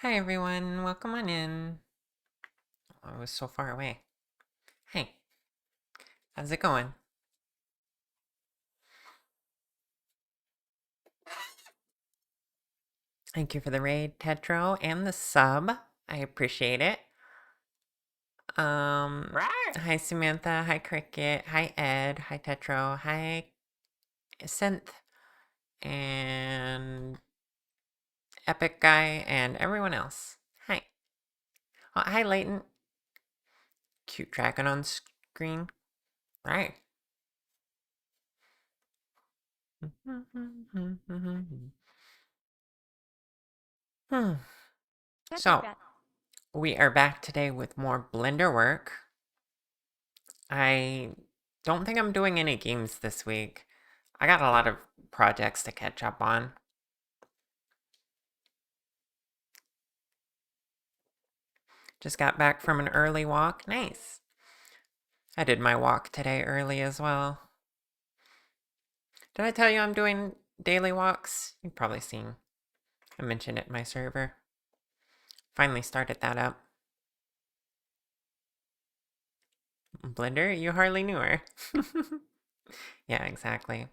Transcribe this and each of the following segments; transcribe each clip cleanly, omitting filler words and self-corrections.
Hi everyone, welcome on in. I was so far away. Hey, how's it going? Thank you for the raid, Tetro, and the sub. I appreciate it. Hi Samantha, hi Cricket, hi Ed, hi Tetro, hi Synth, and Epic Guy, and everyone else. Hi. Oh, hi Leighton. Cute dragon on screen. Right. Hmm. So, we are back today with more Blender work. I don't think I'm doing any games this week. I got a lot of projects to catch up on. Just got back from an early walk. Nice. I did my walk today early as well. Did I tell you I'm doing daily walks? You've probably seen. I mentioned it in my server. Finally started that up. Blender, you hardly knew her. Yeah, exactly.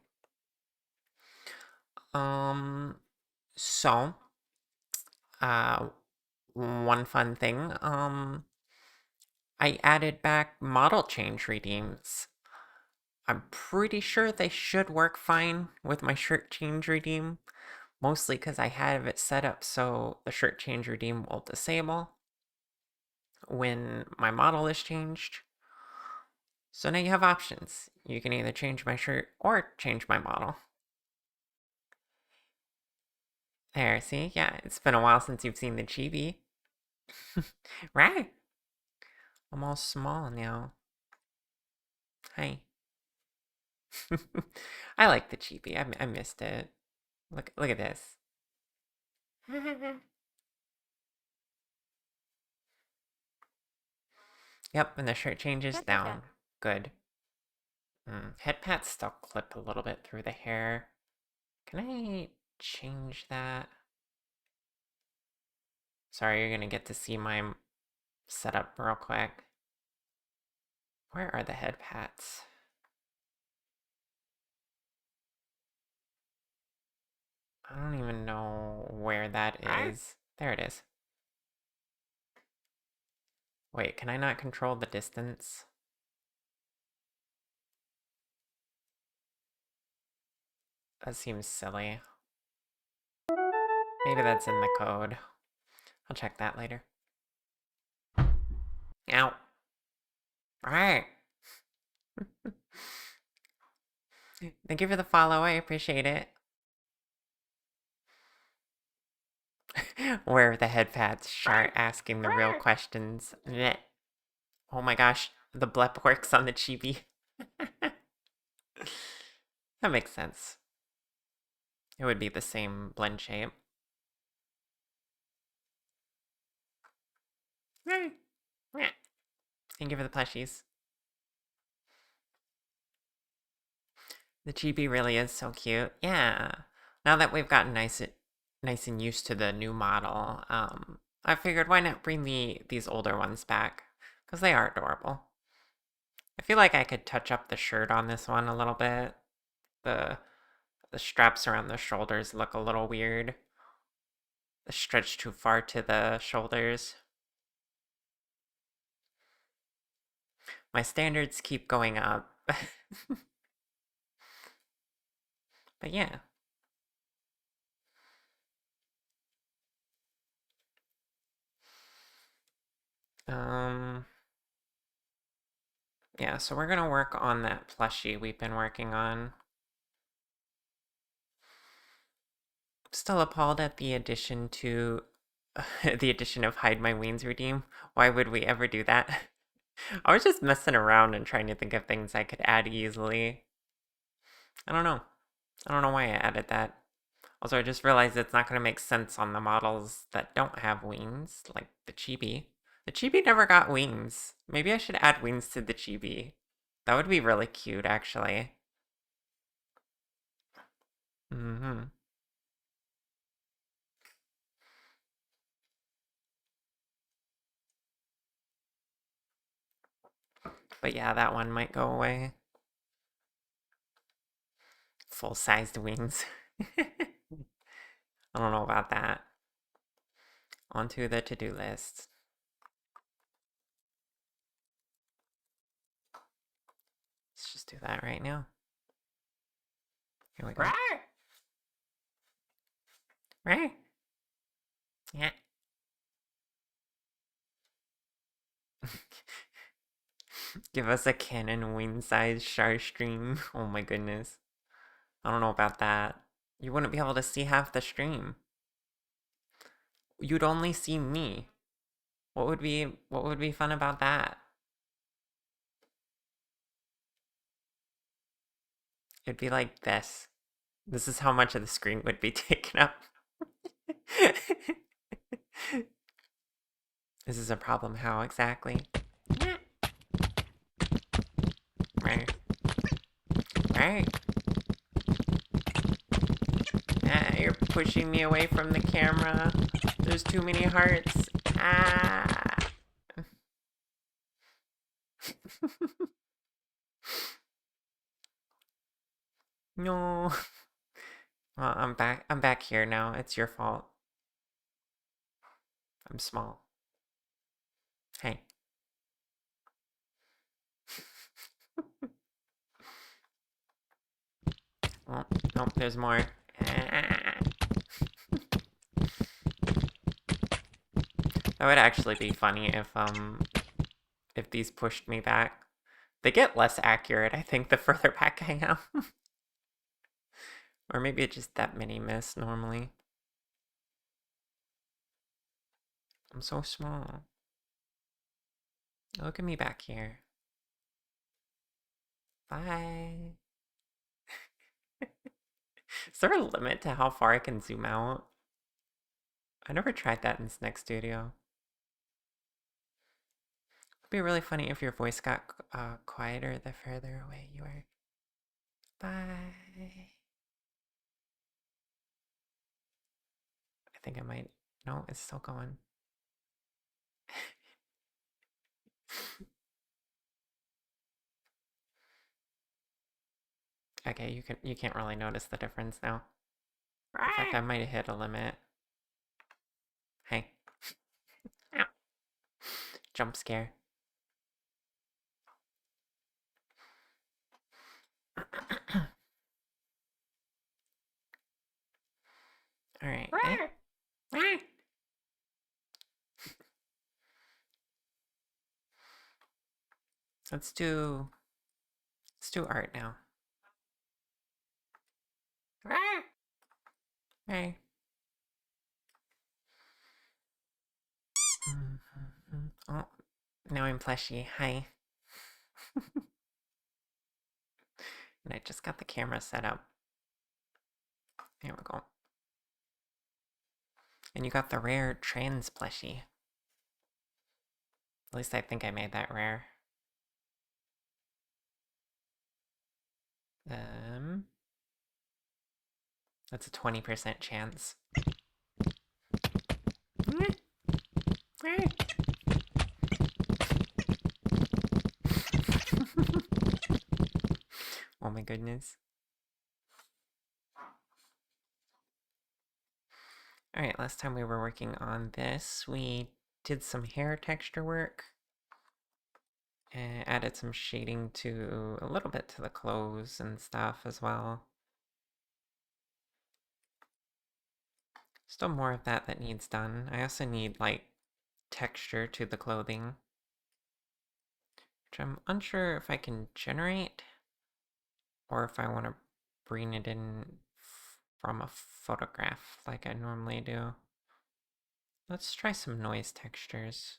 So, uh, one fun thing, I added back model change redeems. I'm pretty sure they should work fine with my shirt change redeem, mostly because I have it set up so the shirt change redeem will disable when my model is changed. So now you have options. You can either change my shirt or change my model. There, see? Yeah, it's been a while since you've seen the chibi. Right? I'm all small now. Hi. I like the chibi. I missed it. Look at this. Yep, and the shirt changes down. Good. Head pats still clip a little bit through the hair. Can I change that? Sorry, you're gonna get to see my setup real quick. Where are the head pats? I don't even know where that is. There it is. Wait, can I not control the distance? That seems silly. Maybe that's in the code. I'll check that later. Ow. Alright. Thank you for the follow. I appreciate it. Where are the head pats? Start asking the real questions. Blech. Oh my gosh, the blep works on the chibi. That makes sense. It would be the same blend shape. Thank you for the plushies. The chibi really is so cute. Yeah. Now that we've gotten nice and used to the new model, I figured why not bring these older ones back? Because they are adorable. I feel like I could touch up the shirt on this one a little bit. The the straps around the shoulders look a little weird. They stretch too far to the shoulders. My standards keep going up. But yeah. Um, yeah, so we're gonna work on that plushie we've been working on. Still appalled at the addition to the addition of Hide My Wings redeem. Why would we ever do that? I was just messing around and trying to think of things I could add easily. I don't know. I don't know why I added that. Also, I just realized it's not going to make sense on the models that don't have wings, like the chibi. The chibi never got wings. Maybe I should add wings to the chibi. That would be really cute, actually. Mm-hmm. But yeah, that one might go away. Full-sized wings. I don't know about that. Onto the to-do list. Let's just do that right now. Here we go. Right. Yeah. Give us a Canon wing-sized Char stream. Oh my goodness. I don't know about that. You wouldn't be able to see half the stream. You'd only see me. What would be fun about that? It'd be like this. This is how much of the screen would be taken up. This is a problem. How exactly? Right. Right. Ah, you're pushing me away from the camera. There's too many hearts. Ah. No. Well, I'm back. I'm back here now. It's your fault. I'm small. Hey. Oh, nope, there's more. That would actually be funny if these pushed me back. They get less accurate, I think, the further back I am. Or maybe it's just that many miss normally. I'm so small. Look at me back here. Bye. Is there a limit to how far I can zoom out? I never tried that in Snack Studio. It'd be really funny if your voice got quieter the further away you were. Bye. I think I might. No, it's still going. Okay, you can't really notice the difference now. In fact, I might have hit a limit. Hey. Ow. Jump scare. Alright. Let's do art now. Hey. Oh, now I'm plushie. Hi. And I just got the camera set up. There we go. And you got the rare trans plushie. At least I think I made that rare. That's a 20% chance. Oh my goodness. Alright, last time we were working on this, we did some hair texture work. And added some shading to a little bit to the clothes and stuff as well. Still more of that needs done. I also need like texture to the clothing, which I'm unsure if I can generate or if I want to bring it in from a photograph like I normally do. Let's try some noise textures.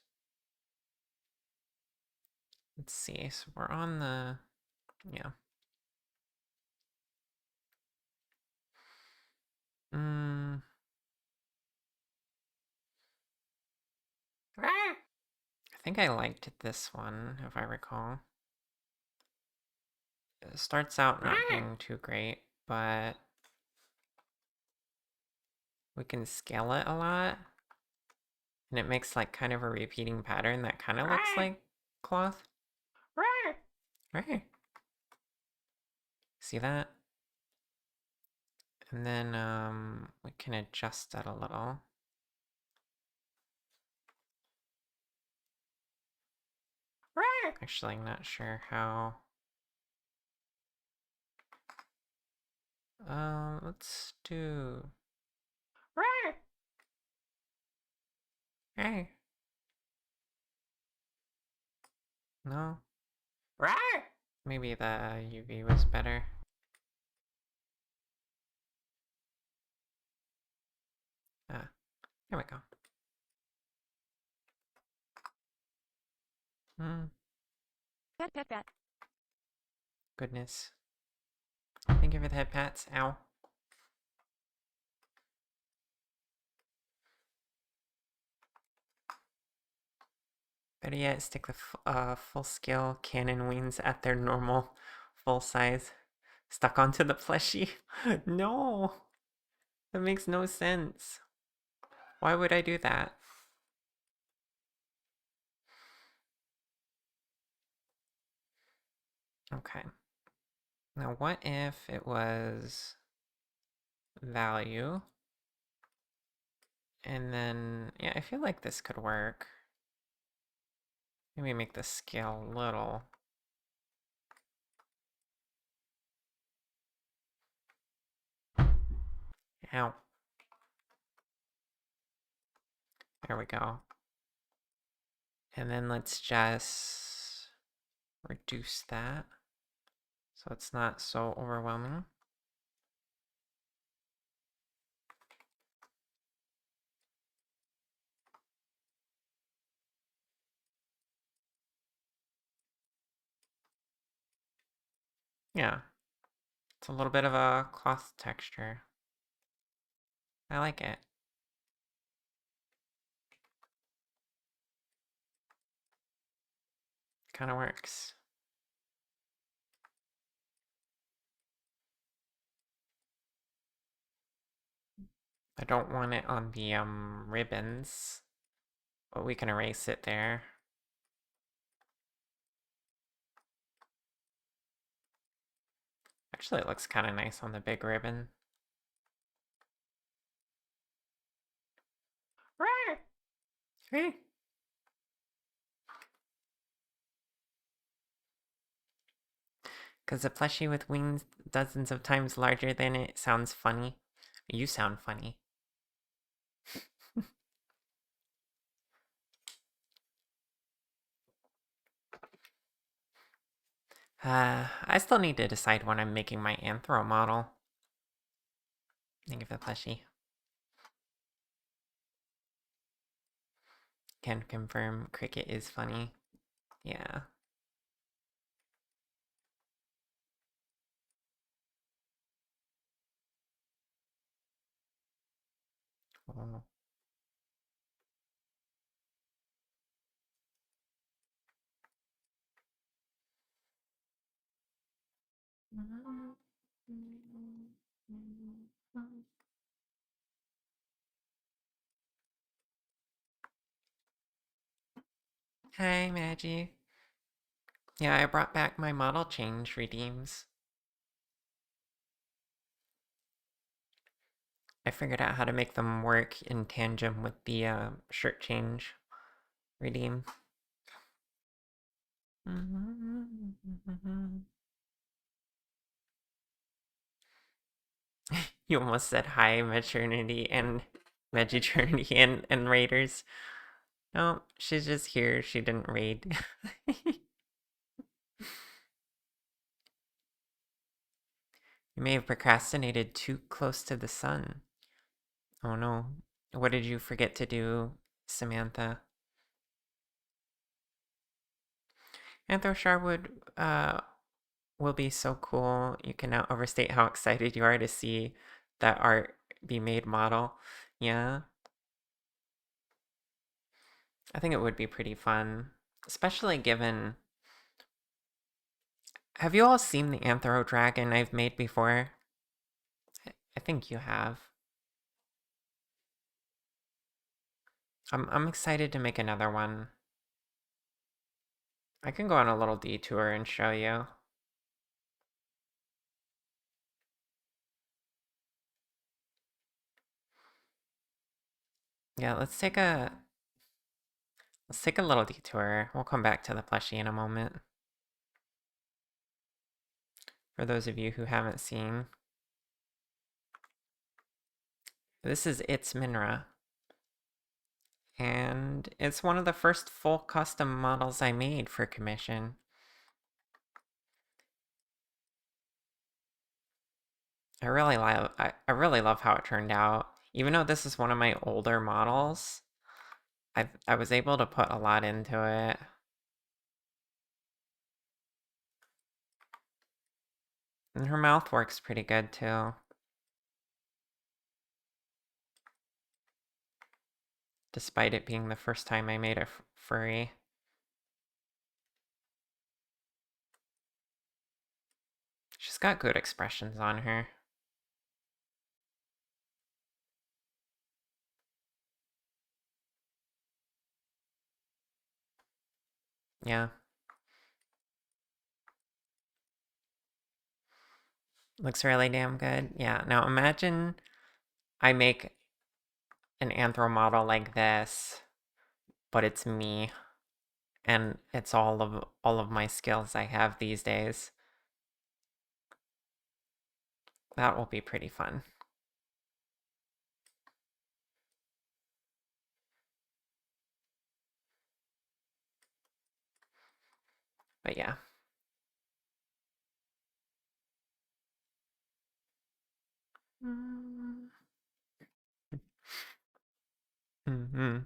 Let's see, so we're on the, yeah. I think I liked this one, if I recall. It starts out not being too great, but we can scale it a lot. And it makes like kind of a repeating pattern that kind of looks like cloth. Right. See that? And then we can adjust that a little. Right. Actually, I'm not sure how. Let's do. Right. Hey. No. Right. Maybe the UV was better. Ah, there we go. Pat, pat, pat. Goodness. Thank you for the head pats. Ow. Better yet, stick the full scale cannon wings at their normal full size. Stuck onto the plushie. No! That makes no sense. Why would I do that? Okay. Now what if it was value? And then, yeah, I feel like this could work. Maybe make the scale little. Ow. There we go. And then let's just reduce that so it's not so overwhelming. Yeah, it's a little bit of a cloth texture. I like it. Kind of works. I don't want it on the ribbons, but we can erase it there. Actually, it looks kind of nice on the big ribbon. Hey. Because a plushie with wings dozens of times larger than it sounds funny. You sound funny. I still need to decide when I'm making my anthro model. Think of the plushie. Can confirm Cricket is funny. Yeah. Oh. Hi, Maggie. Yeah, I brought back my model change redeems. I figured out how to make them work in tandem with the shirt change redeem. You almost said hi, maternity and Magiternity and raiders. No, she's just here. She didn't raid. You may have procrastinated too close to the sun. Oh no. What did you forget to do, Samantha? Anthro Sharwood will be so cool. You cannot overstate how excited you are to see that art be made model. Yeah, I think it would be pretty fun. Especially given... Have you all seen the Anthro Dragon I've made before? I think you have. I'm excited to make another one. I can go on a little detour and show you. Yeah, let's take a little detour. We'll come back to the plushie in a moment. For those of you who haven't seen, this is It's Minra. And it's one of the first full custom models I made for commission. I really love how it turned out. Even though this is one of my older models, I was able to put a lot into it. And her mouth works pretty good too. Despite it being the first time I made a furry. She's got good expressions on her. Yeah. Looks really damn good. Yeah, now imagine I make an anthro model like this, but it's me. And it's all of my skills I have these days. That will be pretty fun. But yeah. Mm-hmm.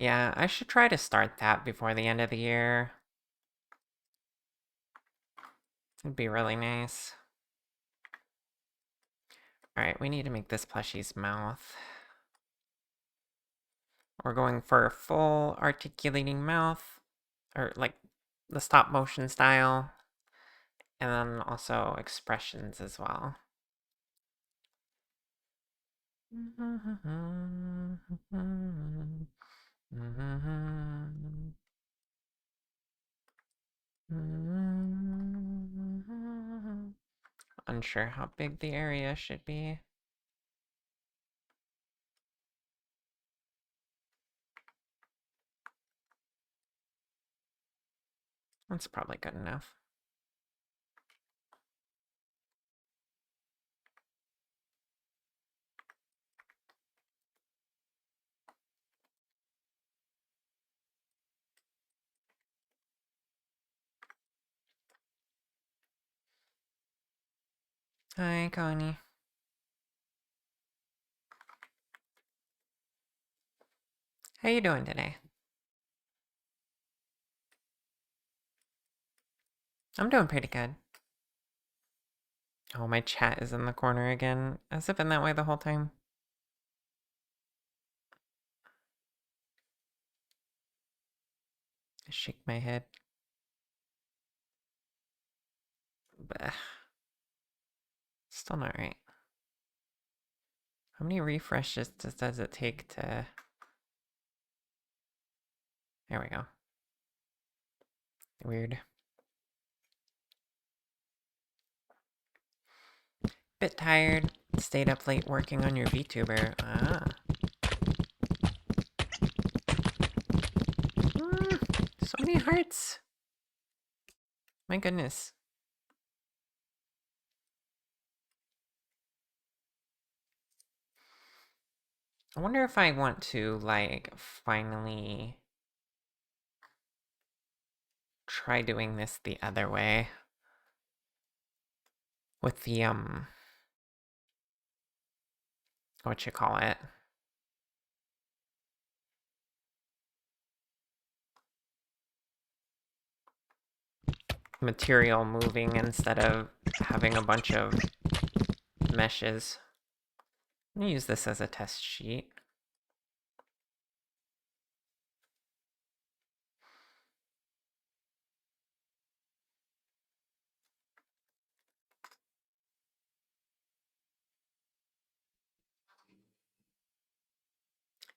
Yeah, I should try to start that before the end of the year. It'd be really nice. Alright, we need to make this plushie's mouth. We're going for a full articulating mouth, or like the stop motion style, and then also expressions as well. Unsure how big the area should be. That's probably good enough. Hi, Connie. How you doing today? I'm doing pretty good. Oh, my chat is in the corner again. Has it been that way the whole time? I shake my head. But still not right. How many refreshes does it take to... There we go. Weird. Bit tired. Stayed up late working on your VTuber. Ah. So many hearts. My goodness. I wonder if I want to, like, finally try doing this the other way. With the, what you call it? Material moving instead of having a bunch of meshes. I'm gonna use this as a test sheet.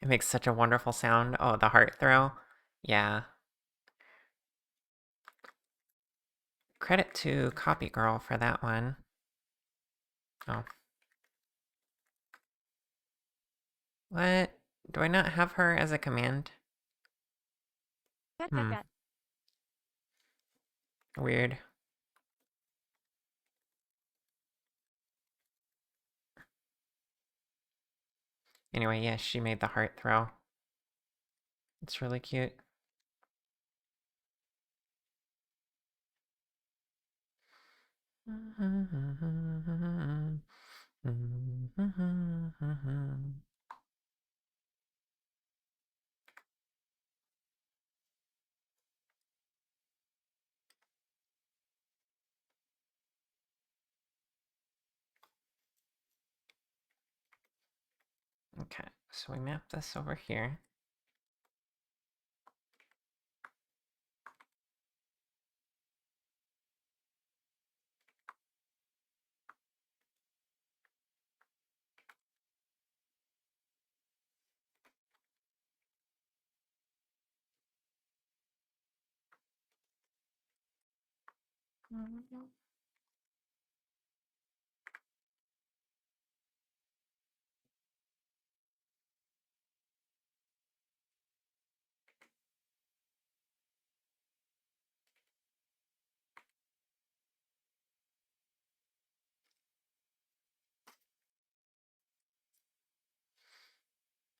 It makes such a wonderful sound. Oh, the heart throw. Yeah. credit to Copy Girl for that one. Oh. What? Do I not have her as a command? Hmm. Weird. Anyway, yes, she made the heart throw. It's really cute. Okay, so we map this over here.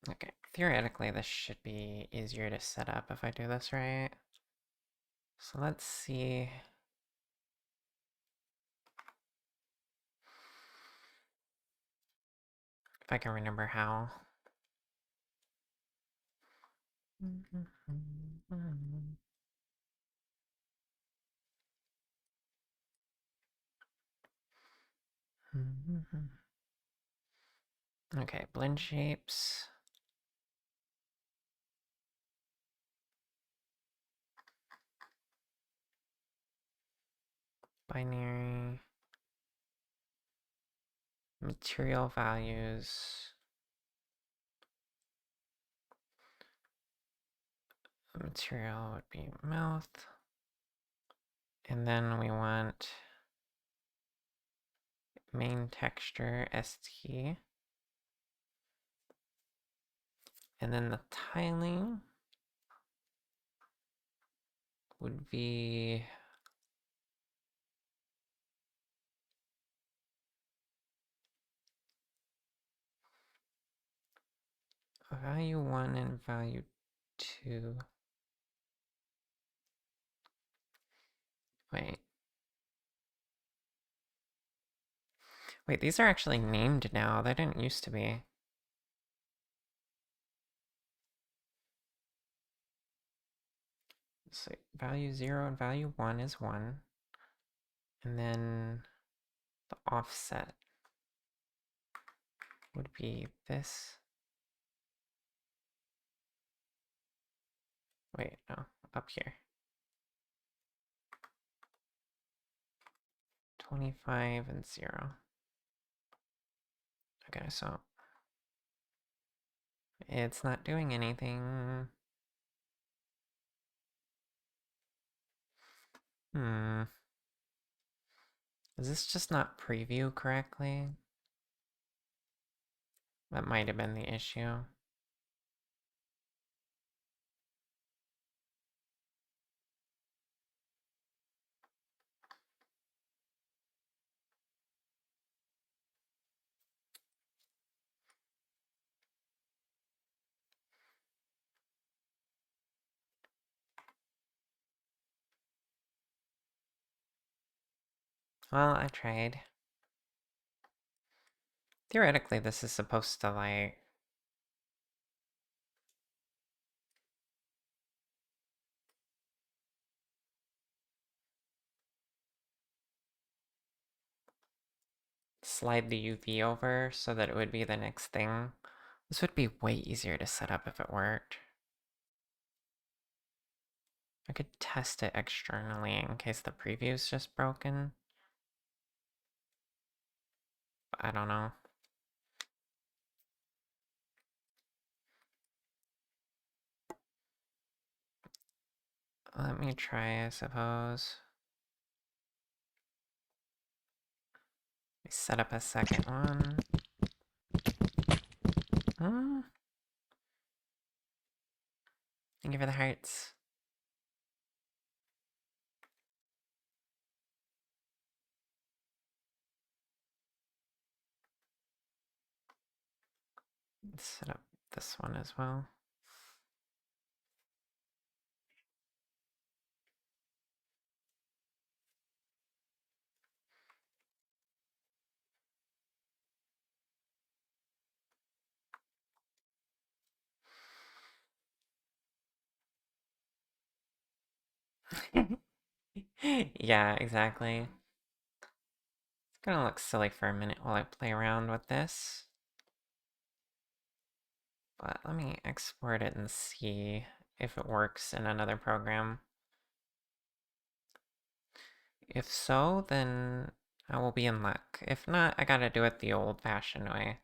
Okay, theoretically this should be easier to set up if I do this right. So let's see. If I can remember how. Okay, blend shapes. Binary. Material values. Material would be mouth. And then we want main texture ST. And then the tiling would be value 1 and value 2. Wait. Wait, these are actually named now. They didn't used to be. So value 0 and value 1 is 1. And then the offset would be this. Wait, no, up here. 25 and 0. Okay, so it's not doing anything. Is this just not preview correctly? That might have been the issue. Well, I tried. Theoretically, this is supposed to, like... slide the UV over so that it would be the next thing. This would be way easier to set up if it worked. I could test it externally in case the preview's just broken. I don't know. Let me try, I suppose. Set up a second one. Thank you for the hearts. Let's set up this one as well. Yeah, exactly. It's gonna look silly for a minute while I play around with this. But let me export it and see if it works in another program. If so, then I will be in luck. If not, I gotta do it the old-fashioned way.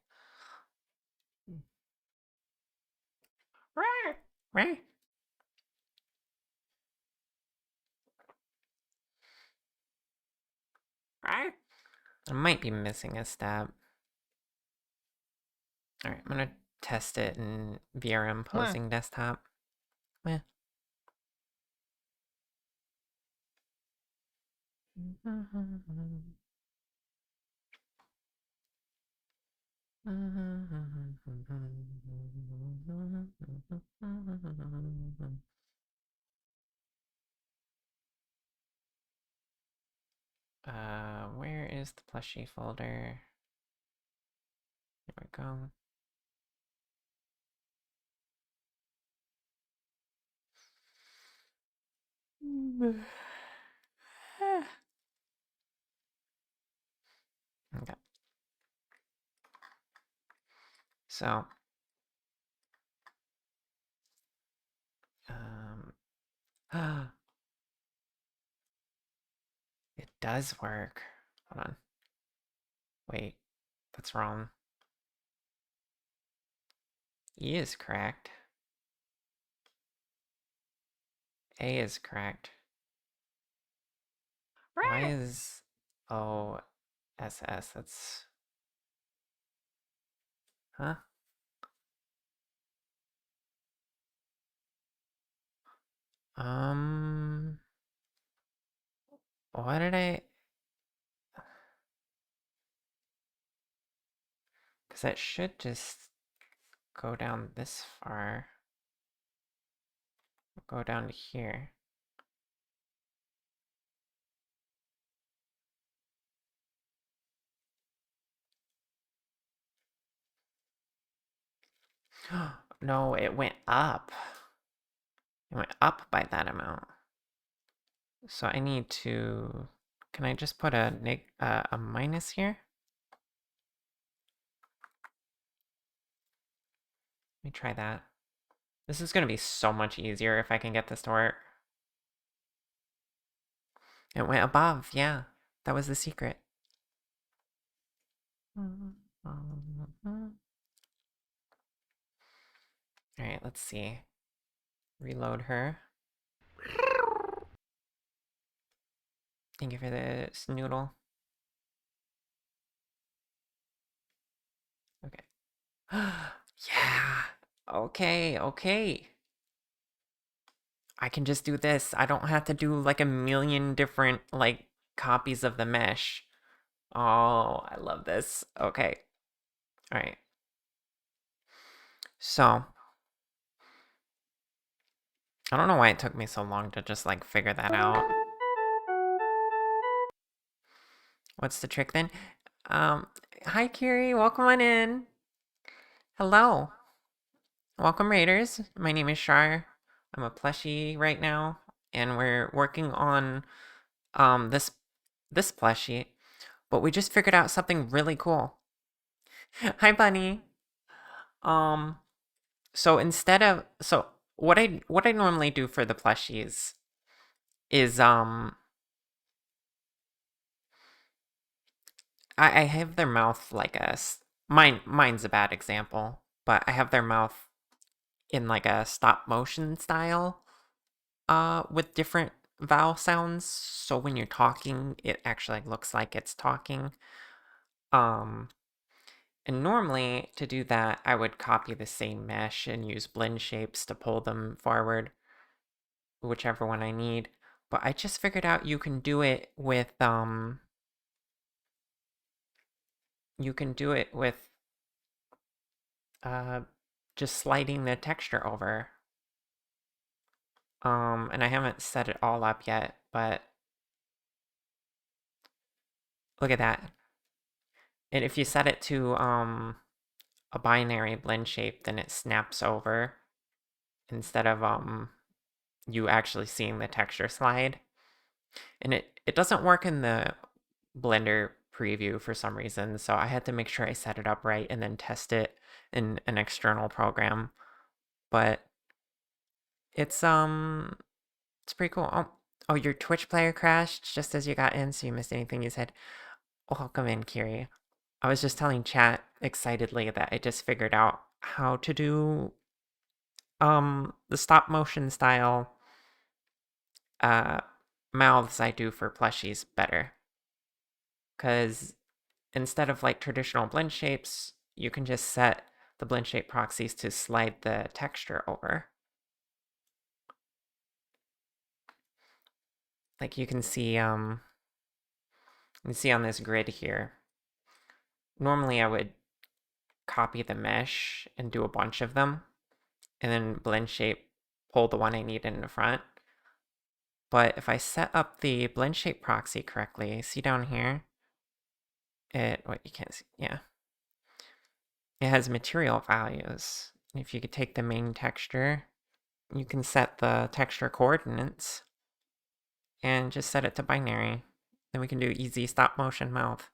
Right? I might be missing a step. Alright, I'm gonna test it in VRM posing desktop. Meh. Where is the plushie folder? There we go. Okay. So, it does work. Hold on. Wait, that's wrong. E is correct. A is correct. Why is OSS? That's... Huh? What did I... Because that should just go down this far. Go down to here. No, it went up. It went up by that amount. So I need to... Can I just put a minus here? Let me try that. This is gonna be so much easier if I can get this to work. It went above, yeah. That was the secret. Alright, let's see. Reload her. Thank you for the snoodle. Okay. Yeah. Okay, okay. I can just do this. I don't have to do like a million different like copies of the mesh. Oh, I love this. Okay. All right. So, I don't know why it took me so long to just like figure that out. What's the trick then? Hi Kiri, welcome on in. Hello. Welcome Raiders. My name is Shar. I'm a plushie right now, and we're working on this plushie, but we just figured out something really cool. Hi Bunny. So instead of what I normally do for the plushies is I have their mouth like mine's a bad example, but I have their mouth in like a stop motion style with different vowel sounds, so when you're talking it actually looks like it's talking. Um, and normally to do that, I would copy the same mesh and use blend shapes to pull them forward, whichever one I need. But I just figured out you can do it with you can do it with uh just sliding the texture over. And I haven't set it all up yet, but look at that. And if you set it to a binary blend shape, then it snaps over instead of you actually seeing the texture slide. And it doesn't work in the Blender preview for some reason, so I had to make sure I set it up right and then test it in an external program. But it's pretty cool. Oh, your Twitch player crashed just as you got in, so you missed anything you said. Welcome in, Kiri. I was just telling chat excitedly that I just figured out how to do the stop motion style uh mouths I do for plushies better. Cause instead of like traditional blend shapes, you can just set the blend shape proxies to slide the texture over. Like you can see on this grid here. Normally I would copy the mesh and do a bunch of them, and then blend shape pull the one I need in the front. But if I set up the blend shape proxy correctly, see down here, what you can't see, yeah. It has material values. If you could take the main texture, you can set the texture coordinates and just set it to binary. Then we can do easy stop motion mouth.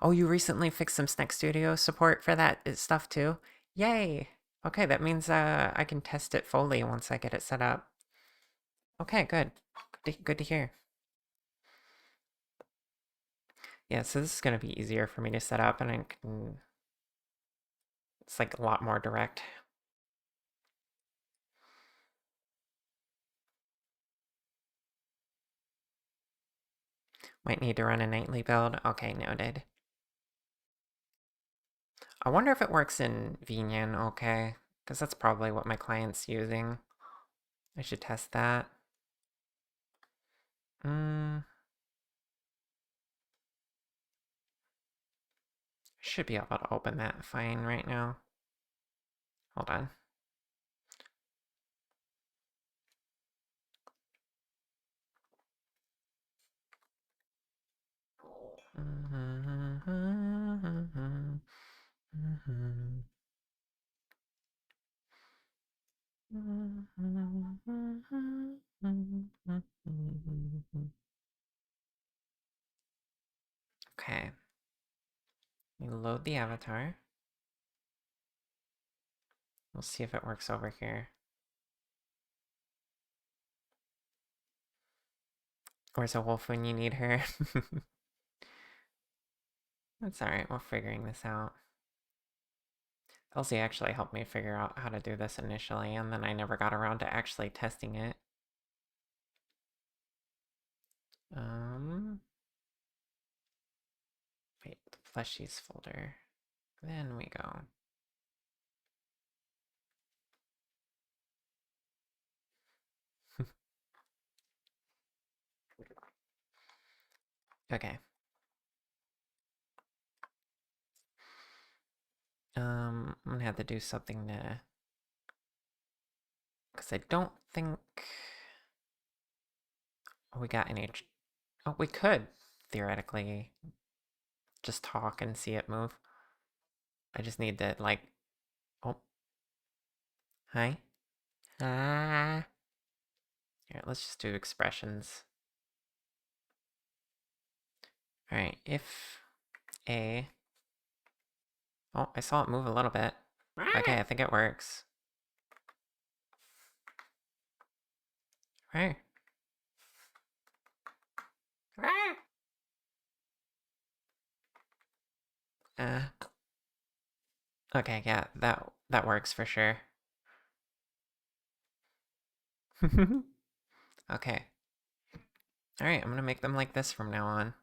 Oh, you recently fixed some Snack Studio support for that stuff too? Yay! Okay, that means I can test it fully once I get it set up. Okay, good. Good to hear. Yeah, so this is going to be easier for me to set up, and it's like a lot more direct. Might need to run a nightly build. Okay, noted. I wonder if it works in VNyan okay, because that's probably what my client's using. I should test that. Should be able to open that fine right now. Hold on. Okay. We load the avatar. We'll see if it works over here. Where's a wolf when you need her? That's alright, we're figuring this out. Elsie actually helped me figure out how to do this initially, and then I never got around to actually testing it. Wait, the plushies folder. Then we go. Okay. I'm gonna have to do something to... Because I don't think... we got any... Oh, we could, theoretically, just talk and see it move. I just need to, like... Oh. Hi. Ah. Here, let's just do expressions. Alright, if a... Oh, I saw it move a little bit. Okay, I think it works. Right. Okay, yeah, that works for sure. Okay. Alright, I'm gonna make them like this from now on.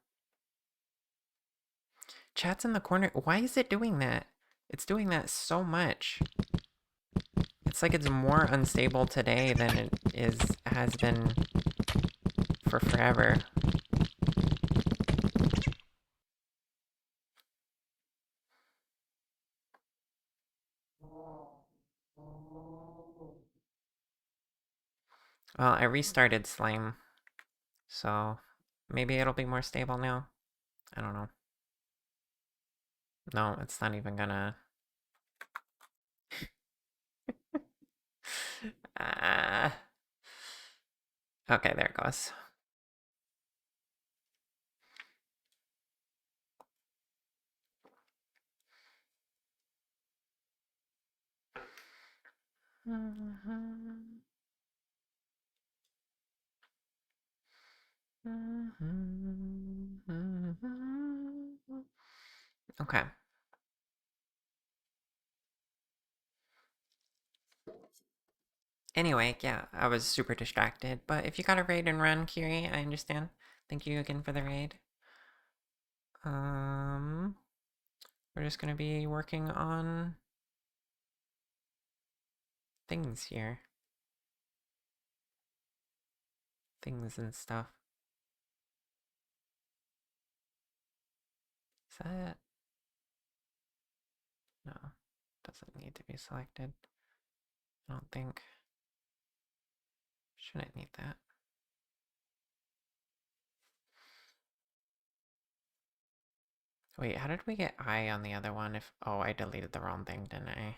Chat's in the corner. Why is it doing that? It's doing that so much. It's like it's more unstable today than has been for forever. Well, I restarted Slime, so maybe it'll be more stable now. I don't know. No, it's not even gonna... Okay, there it goes. Okay. Anyway, yeah, I was super distracted, but if you got a raid and run, Kiri, I understand. Thank you again for the raid. We're just gonna be working on things here. Things and stuff. Is that... No, doesn't need to be selected. I don't think. Shouldn't need that. Wait, how did we get I on the other one if... Oh, I deleted the wrong thing, didn't I?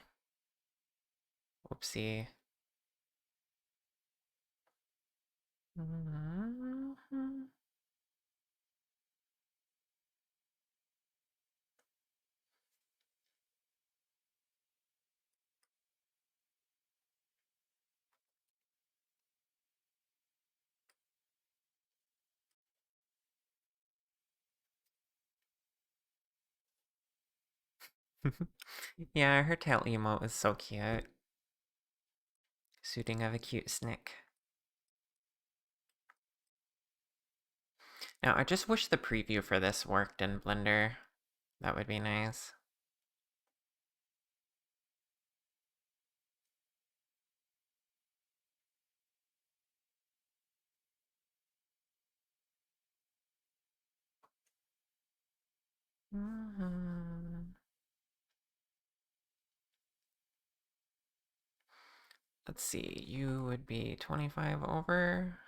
Whoopsie. Yeah, her tail emote is so cute. Suiting of a cute snick. Now, I just wish the preview for this worked in Blender. That would be nice. Let's see, you would be 25 over,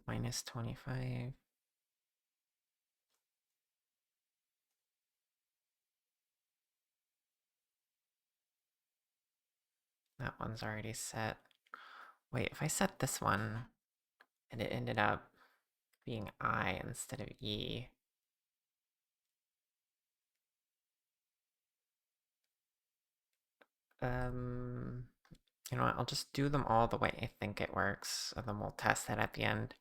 minus 25. That one's already set. Wait, if I set this one, and it ended up being I instead of E. You know what, I'll just do them all the way I think it works, and then we'll test it at the end.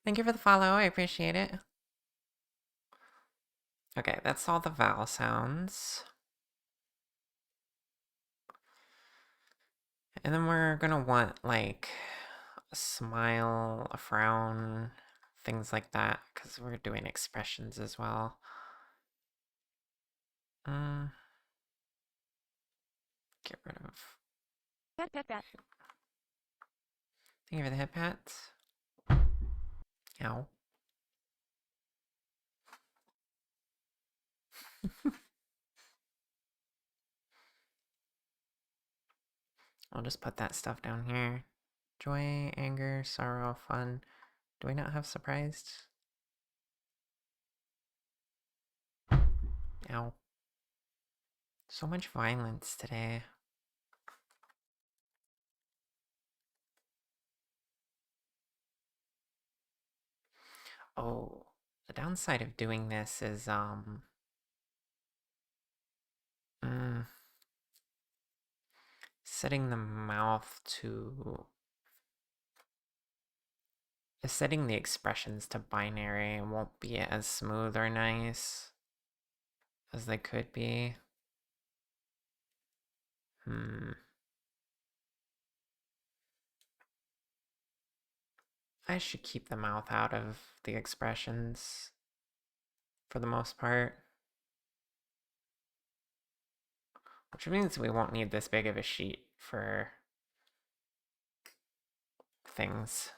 Thank you for the follow, I appreciate it. Okay, that's all the vowel sounds. And then we're gonna want, like, a smile, a frown, things like that, because we're doing expressions as well. Get rid of... Pet, pet, pet. Thank you for the hip pats. Ow. I'll just put that stuff down here. Joy, anger, sorrow, fun. Do we not have surprised? Ow. So much violence today. Oh, the downside of doing this is, setting the mouth to setting the expressions to binary won't be as smooth or nice as they could be. I should keep the mouth out of the expressions for the most part. Which means we won't need this big of a sheet for things.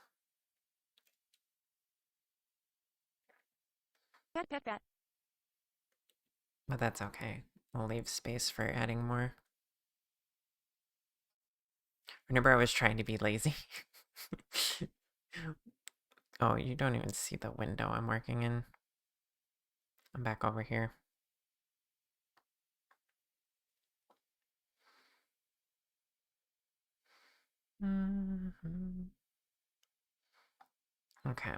Pet, pet, pet. But that's okay. We'll leave space for adding more. Remember I was trying to be lazy? Oh, you don't even see the window I'm working in. I'm back over here. Okay.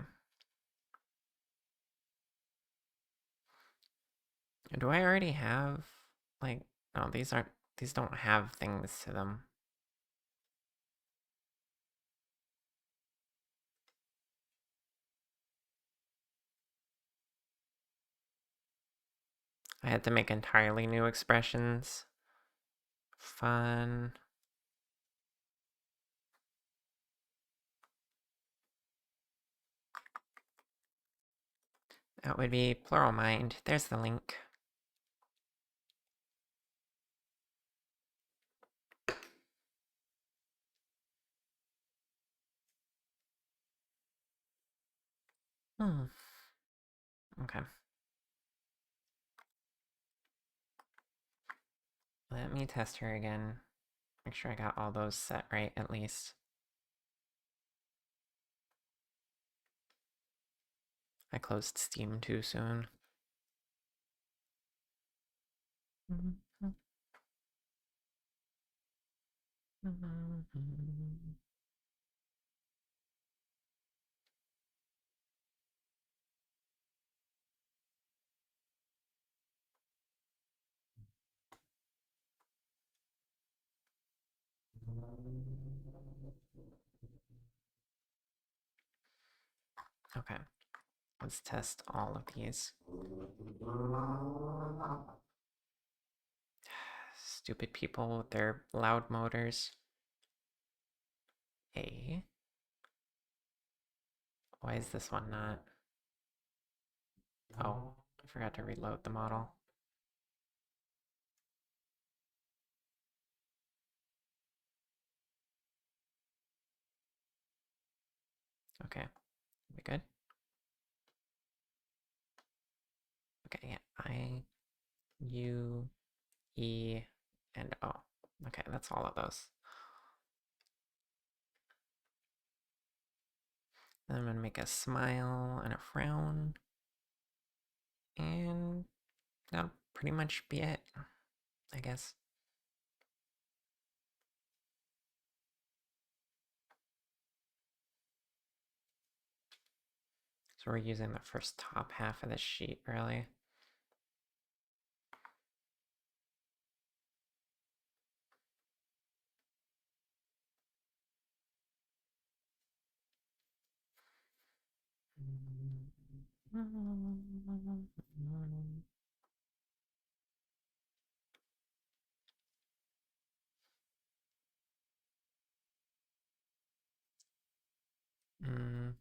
Do I already have, like, no, these don't have things to them. I had to make entirely new expressions. Fun. That would be plural mind. There's the link. Okay. Let me test her again. Make sure I got all those set right, at least. I closed Steam too soon. Okay, let's test all of these. Stupid people with their loud motors. Hey. Why is this one not? Oh, I forgot to reload the model. Okay, we good? Okay, yeah. I, U, E, and O. Okay, that's all of those. Then I'm gonna make a smile and a frown. And that'll pretty much be it, I guess. So we're using the first top half of the sheet, really. Mm,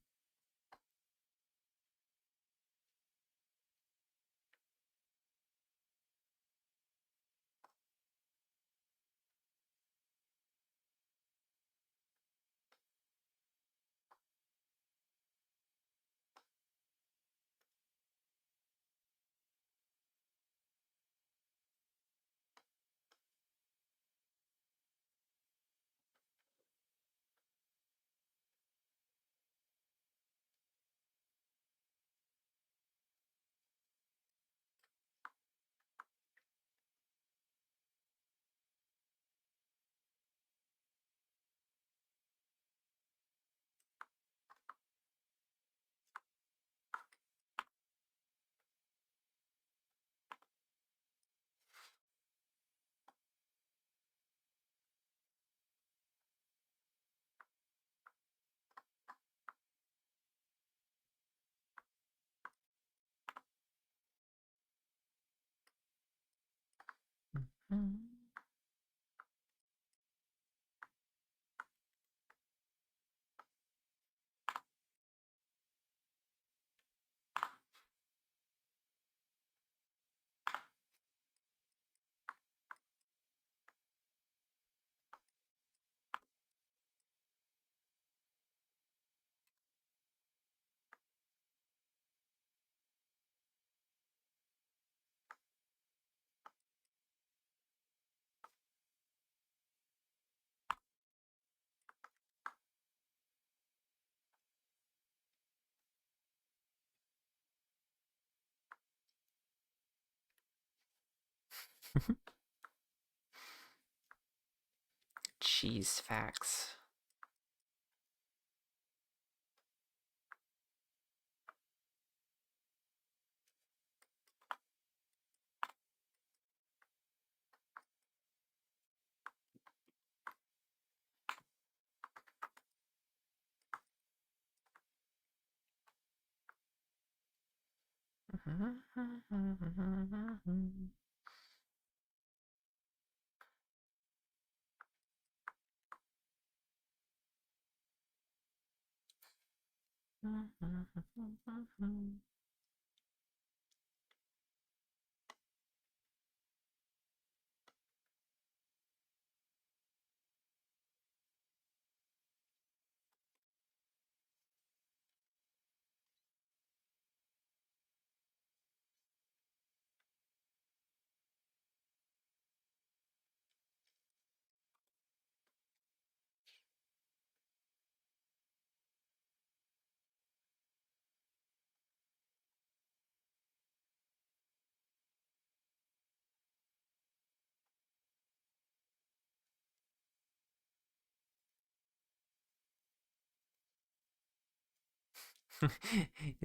Cheese facts.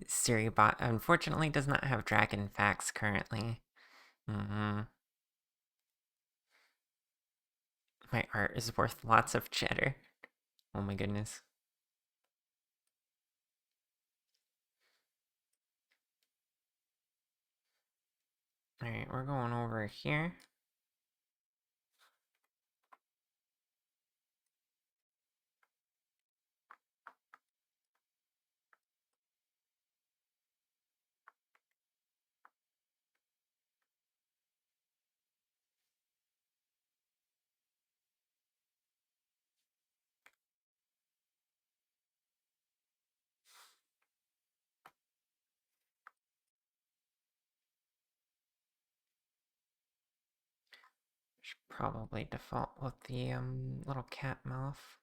Siribot unfortunately does not have dragon facts currently. My art is worth lots of cheddar. Oh my goodness. Alright, we're going over here. Should probably default with the little cat mouth.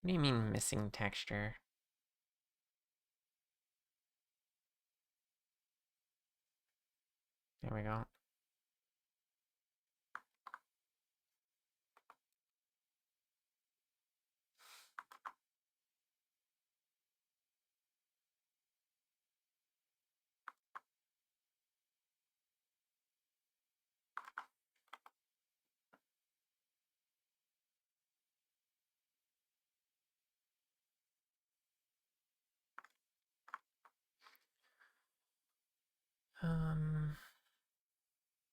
What do you mean missing texture? There we go.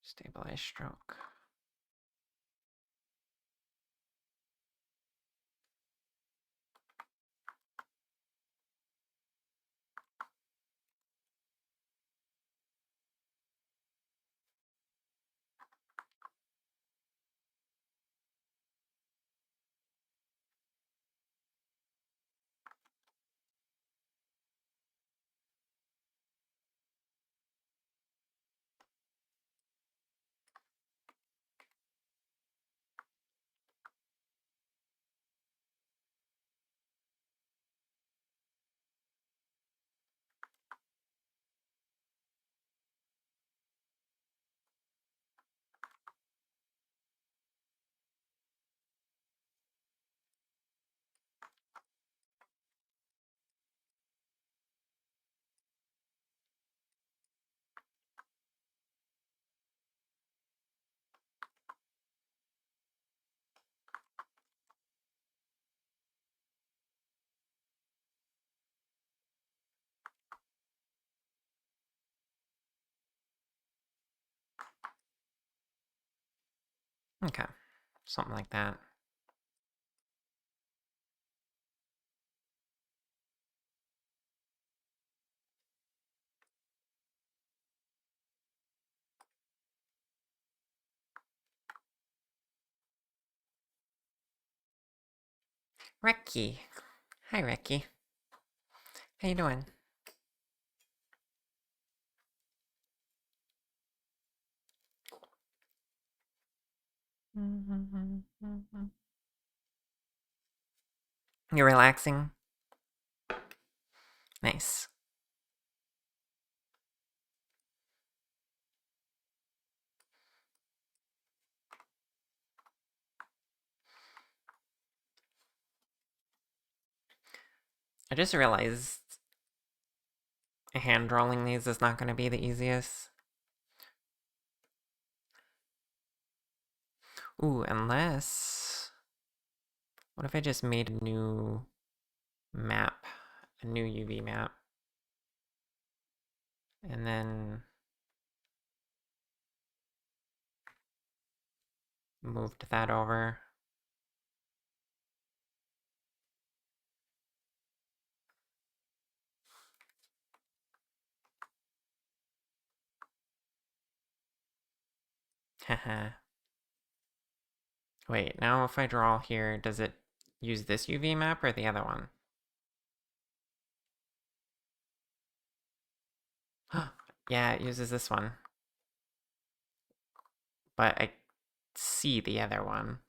Stabilize stroke. Okay, something like that. Recky. Hi, Recky. How you doing? You're relaxing? Nice. I just realized hand drawing these is not going to be the easiest. Ooh, unless... What if I just made a new map? A new UV map. And then... moved that over. Haha. Wait, now if I draw here, does it use this UV map or the other one? Yeah, it uses this one. But I see the other one.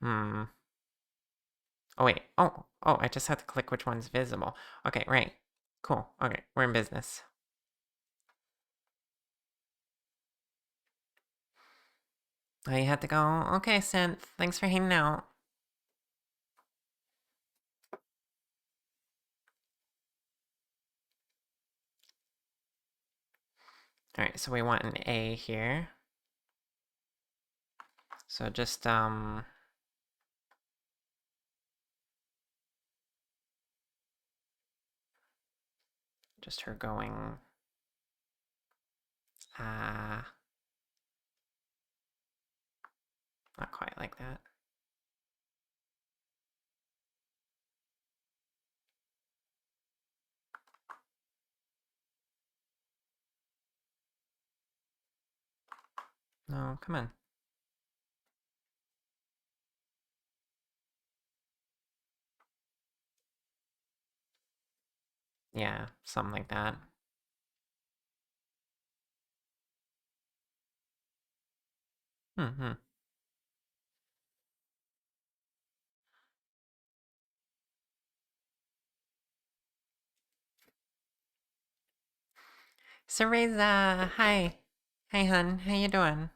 Hmm. Oh, wait. Oh, I just have to click which one's visible. Okay, right. Cool. Okay, we're in business. Oh, you had to go? Okay, Synth. Thanks for hanging out. Alright, so we want an A here. So just her going, not quite like that. No, come on. Yeah, something like that. Hmm. Cereza, hi. Hey, hun, how you doing?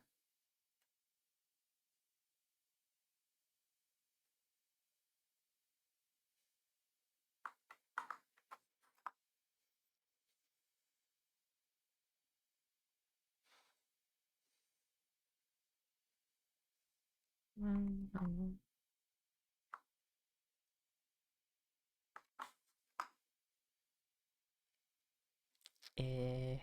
Eh.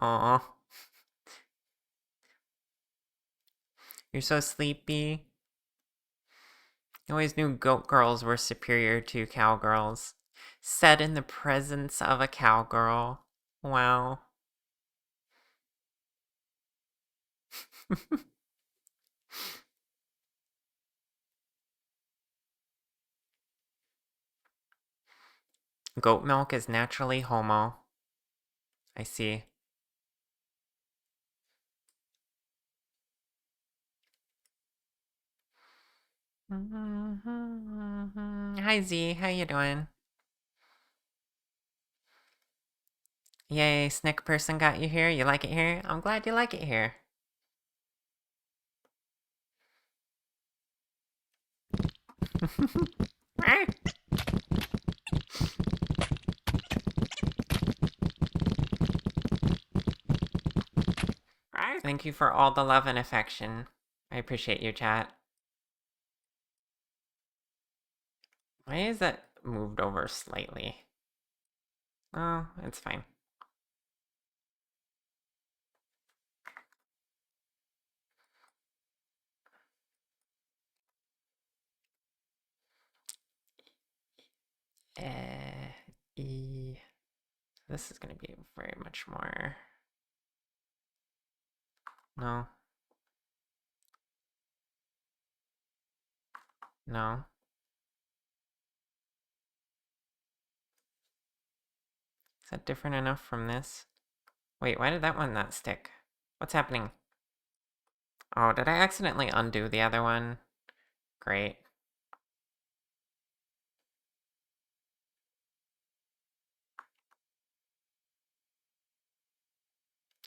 Aw. You're so sleepy. I always knew goat girls were superior to cowgirls. Said in the presence of a cowgirl. Wow. Goat milk is naturally homo. I see. Hi Z, how you doing? Yay, Snick person got you here. You like it here? I'm glad you like it here. Thank you for all the love and affection. I appreciate you, chat. Why is that moved over slightly? Oh, it's fine. E. This is going to be very much more. No. No. Is that different enough from this? Wait, why did that one not stick? What's happening? Oh, did I accidentally undo the other one? Great.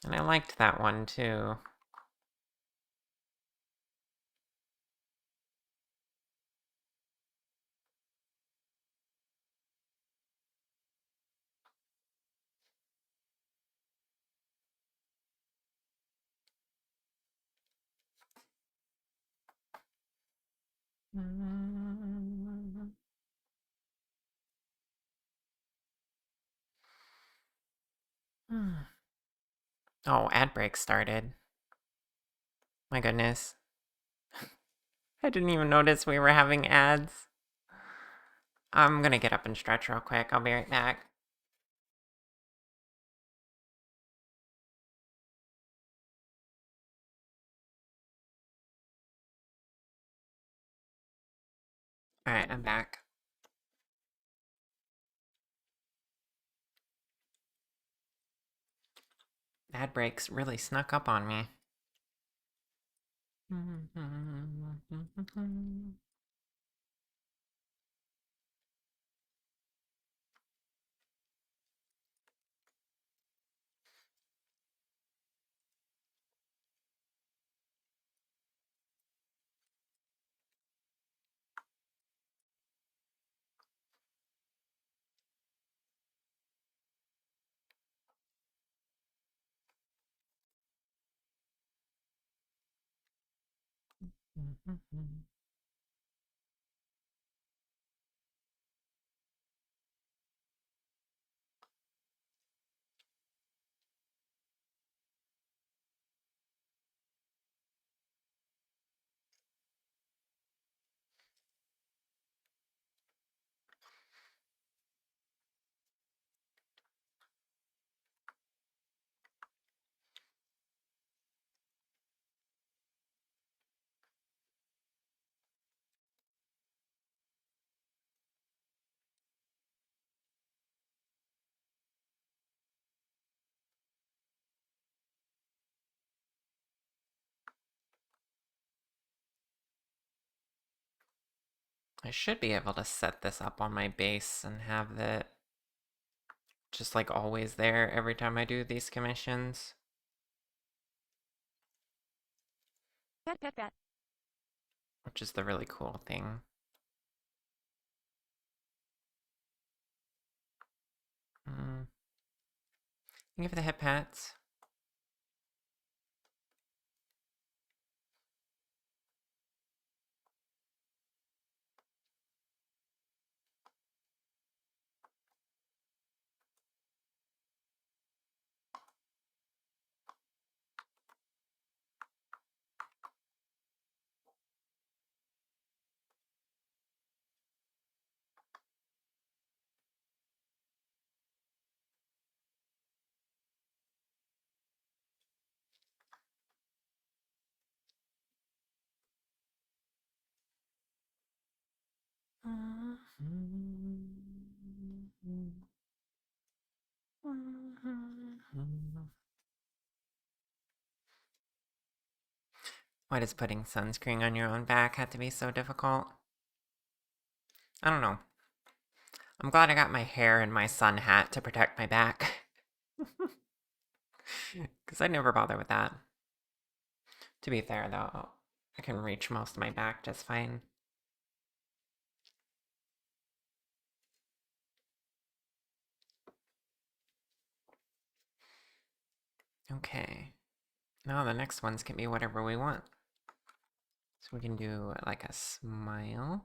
And I liked that one too. Oh, ad break started. My goodness. I didn't even notice we were having ads. I'm gonna get up and stretch real quick. I'll be right back. Alright, I'm back. Ad breaks really snuck up on me. I should be able to set this up on my base and have it just like always there every time I do these commissions. Which is the really cool thing. Thank you for the hip pats. Why does putting sunscreen on your own back have to be so difficult? I don't know. I'm glad I got my hair and my sun hat to protect my back. Because I never bother with that. To be fair, though, I can reach most of my back just fine. Okay. Now the next ones can be whatever we want. So we can do like a smile.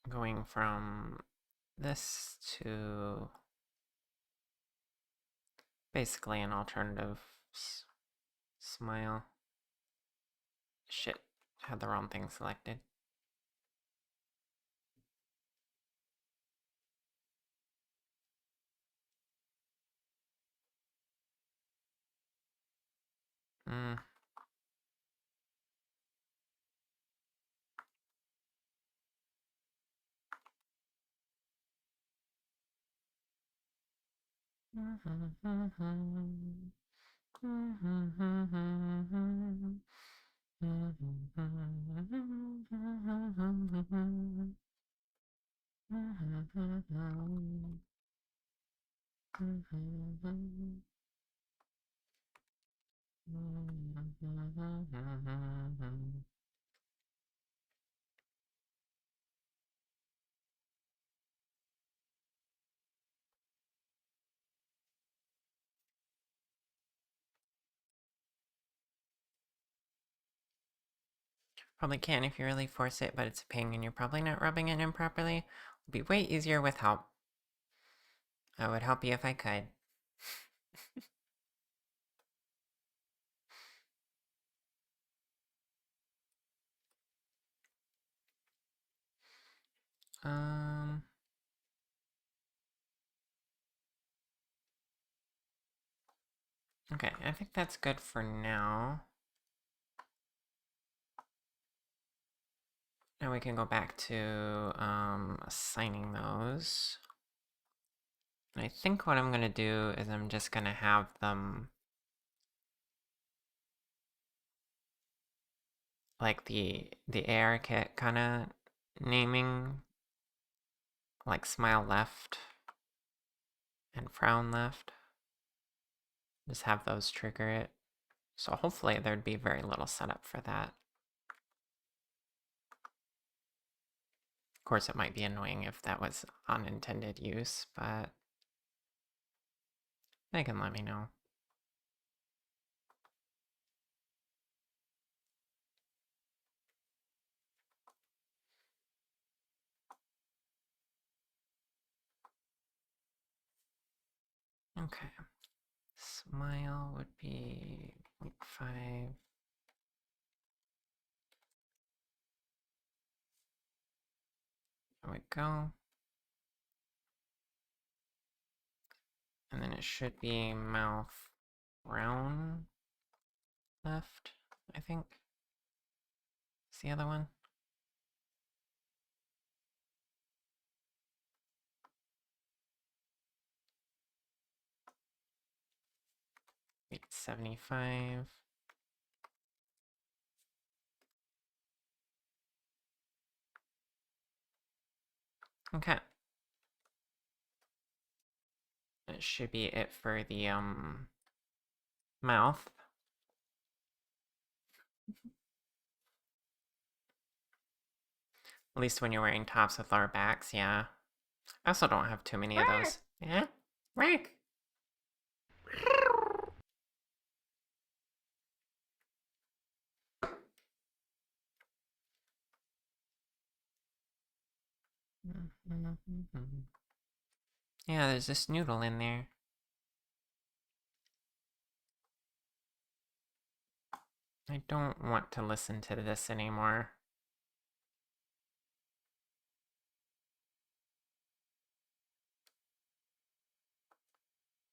Going from this to basically an alternative smile. Shit, had the wrong thing selected. Hmm. Probably can if you really force it, but it's a pain and you're probably not rubbing it in properly. It'll be way easier with help. I would help you if I could. Um... Okay, I think that's good for now. Now we can go back to assigning those. And I think what I'm gonna do is I'm just gonna have them like the AR kit kind of naming, like smile left and frown left. Just have those trigger it. So hopefully there'd be very little setup for that. Of course, it might be annoying if that was unintended use, but they can let me know. Okay. Smile would be 0.5. There we go. And then it should be mouth round left, I think. Is the other one? 875. Okay. That should be it for the mouth. At least when you're wearing tops with lower backs, yeah. I also don't have too many of those. Yeah? Rick! Yeah, there's this noodle in there. I don't want to listen to this anymore.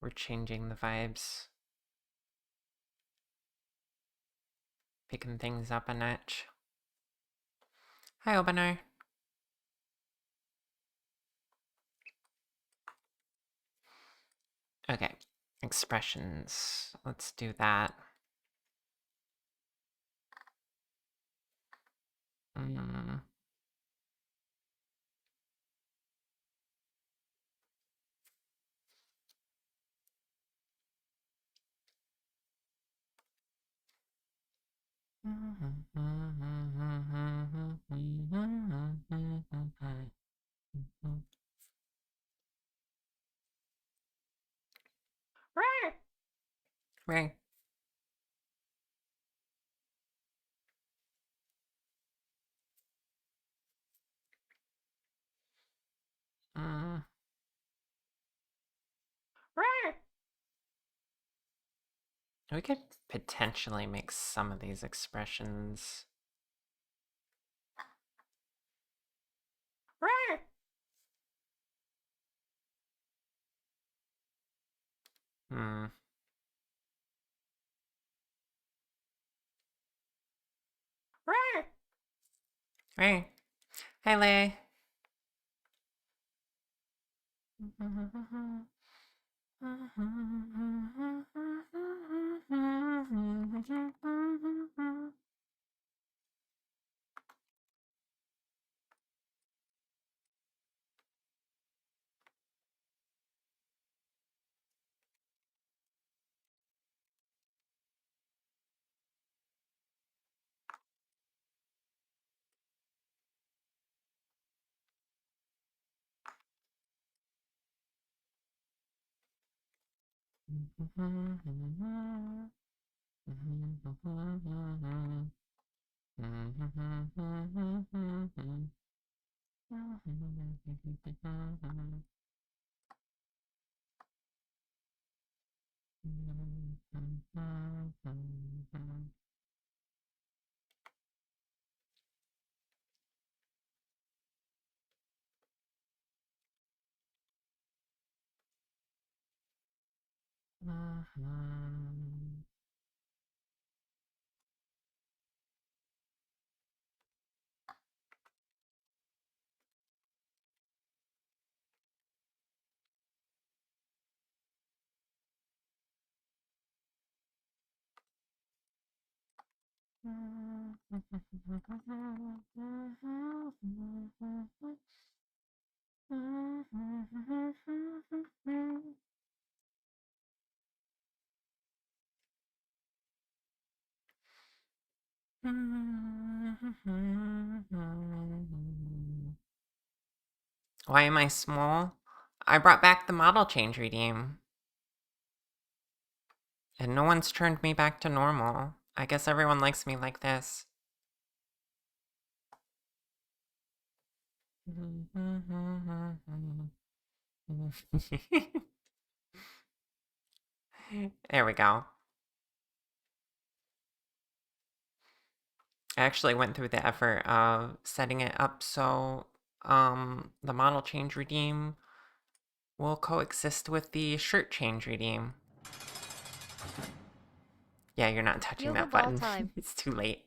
We're changing the vibes. Picking things up a notch. Hi, Opener. Okay, expressions. Let's do that. Mm. Right. We could potentially make some of these expressions. Hmm. Right. Hi, Leah. Why am I small? I brought back the model change redeem. And no one's turned me back to normal. I guess everyone likes me like this. There we go. I actually went through the effort of setting it up so the model change redeem will coexist with the shirt change redeem. Yeah, you're not touching Yoga that ball button. time. It's too late.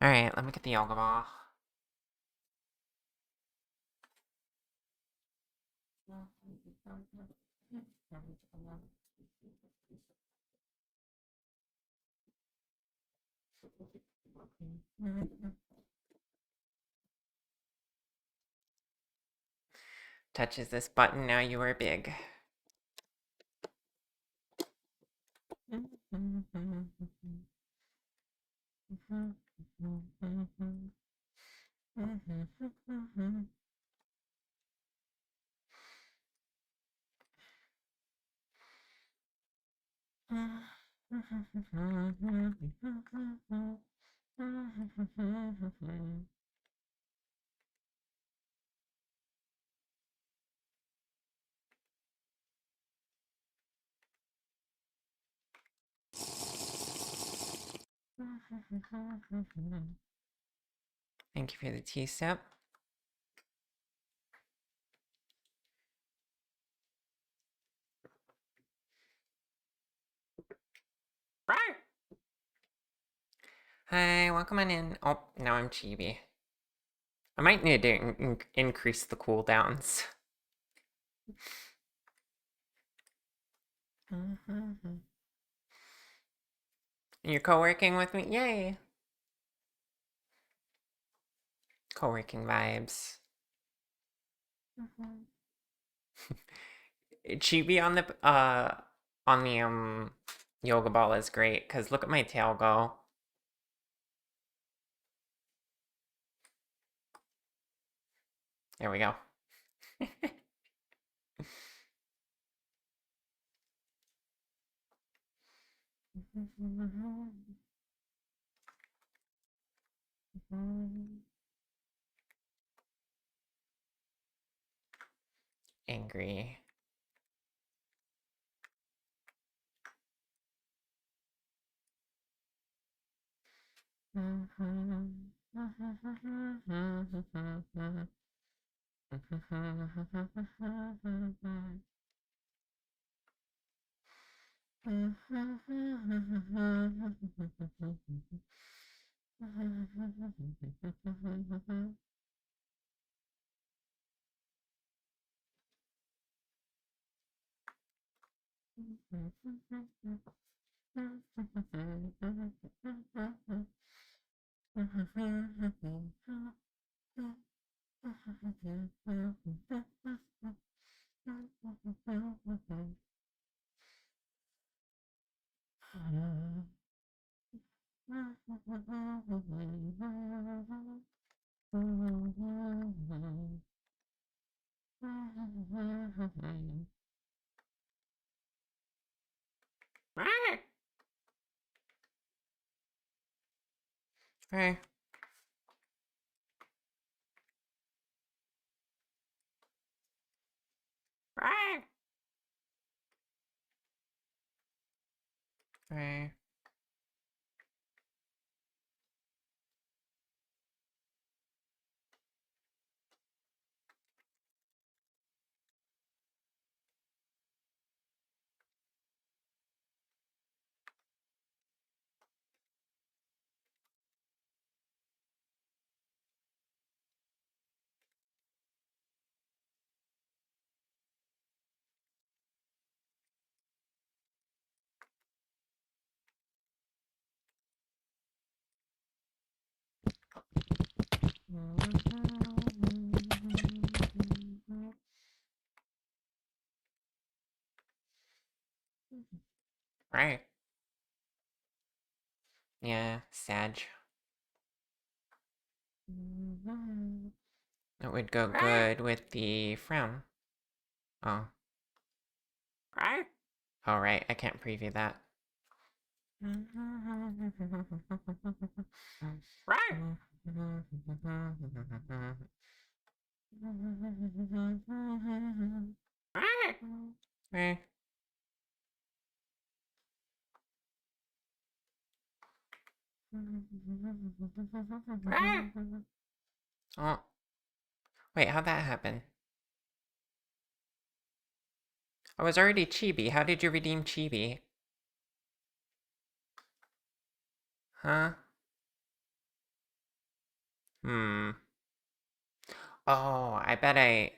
Alright, let me get the yoga ball. Touches this button, now you are big. Thank you for the tea sip. Hi, welcome on in. Oh, now I'm chibi. I might need to increase the cooldowns. You're co-working with me? Yay! Co-working vibes. Chibi on the yoga ball is great, because look at my tail go. There we go. Angry. Hey. Hey. Right. Yeah, Sag. It would go good with the frown. Oh. Oh, right. I can't preview that. Eh. Oh. Wait, how'd that happen? I was already Chibi. How did you redeem Chibi? Huh? Hmm. Oh, I bet I...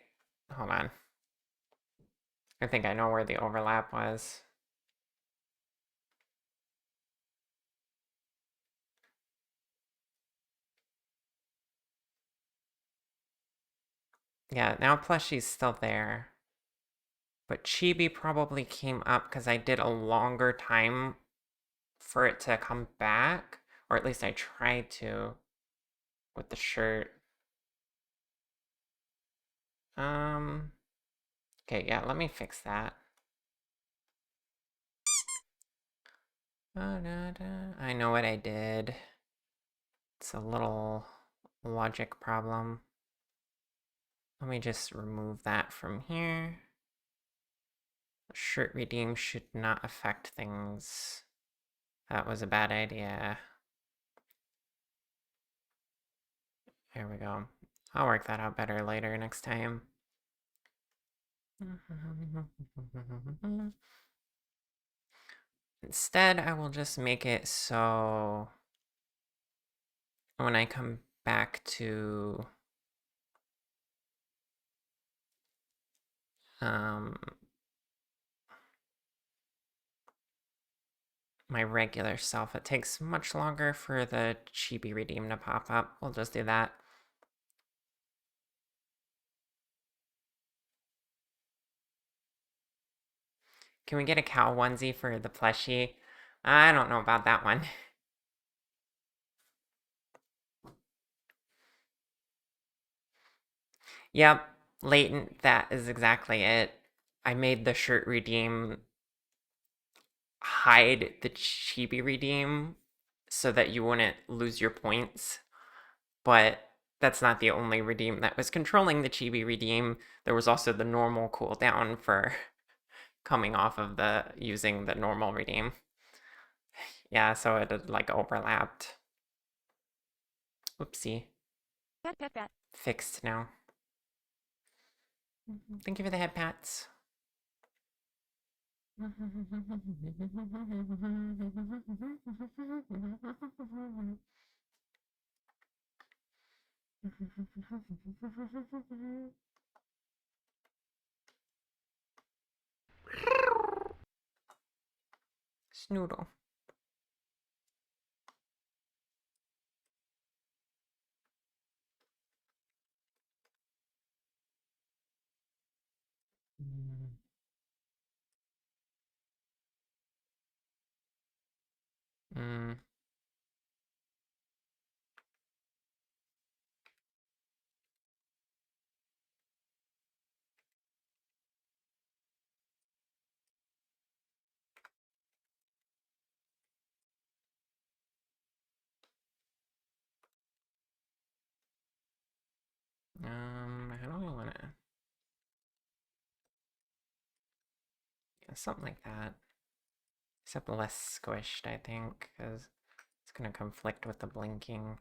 Hold on. I think I know where the overlap was. Yeah, now plushie's still there. But Chibi probably came up because I did a longer time for it to come back. Or at least I tried to with the shirt. Okay, yeah, let me fix that. I know what I did. It's a little logic problem. Let me just remove that from here. Shirt redeem should not affect things. That was a bad idea. There we go. I'll work that out better later next time. Instead, I will just make it so when I come back to my regular self, it takes much longer for the Chibi redeem to pop up. We'll just do that. Can we get a cow onesie for the plushie? I don't know about that one. Yep, latent, that is exactly it. I made the shirt redeem hide the chibi redeem so that you wouldn't lose your points, but that's not the only redeem that was controlling the chibi redeem. There was also the normal cooldown for coming off of the using the normal redeem. Yeah, so it had like overlapped. Oopsie. Pat, pat, pat. Fixed now. Thank you for the head pats. Snoodle. Mm. How do I want to? Yeah, something like that. Except less squished, I think, because it's gonna conflict with the blinking.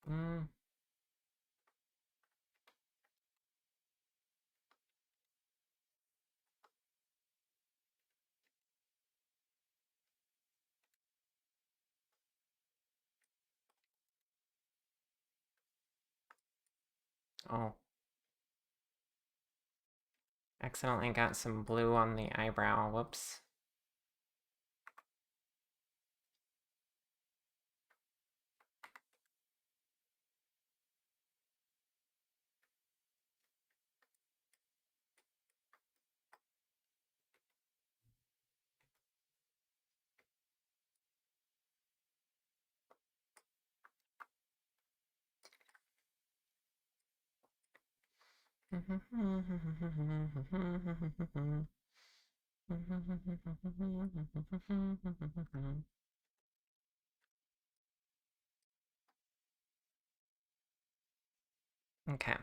Mm. Oh, accidentally got some blue on the eyebrow. Whoops. Okay.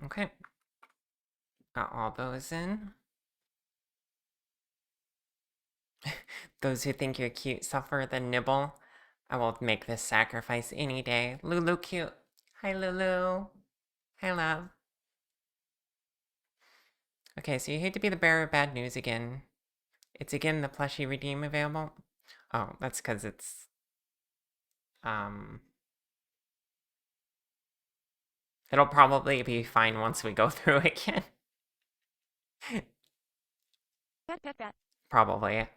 Okay. Got all those in. Those who think you're cute suffer the nibble. I will make this sacrifice any day. Lulu cute. Hi, Lulu. Hi, love. Okay, so you hate to be the bearer of bad news again. It's again the plushie redeem available. Oh, that's because it's um it'll probably be fine once we go through again. Pat, pat, pat. Probably.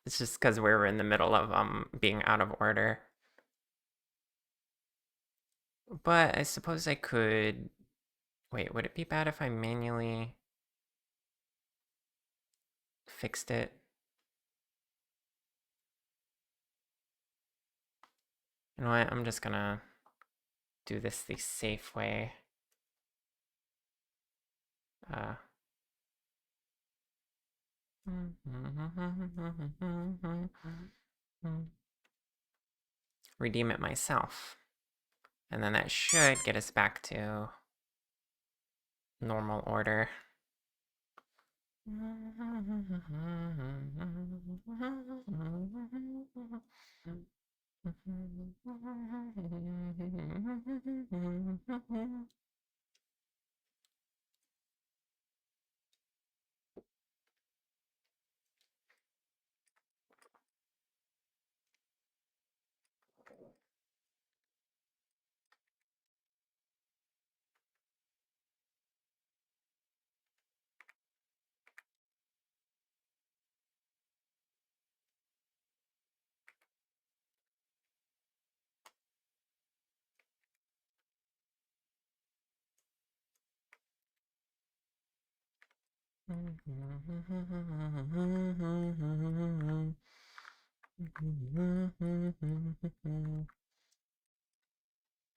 It's just because we're in the middle of being out of order. But I suppose I could wait, would it be bad if I manually fixed it? You know what? I'm just gonna do this the safe way. Uh redeem it myself. And then that should get us back to normal order.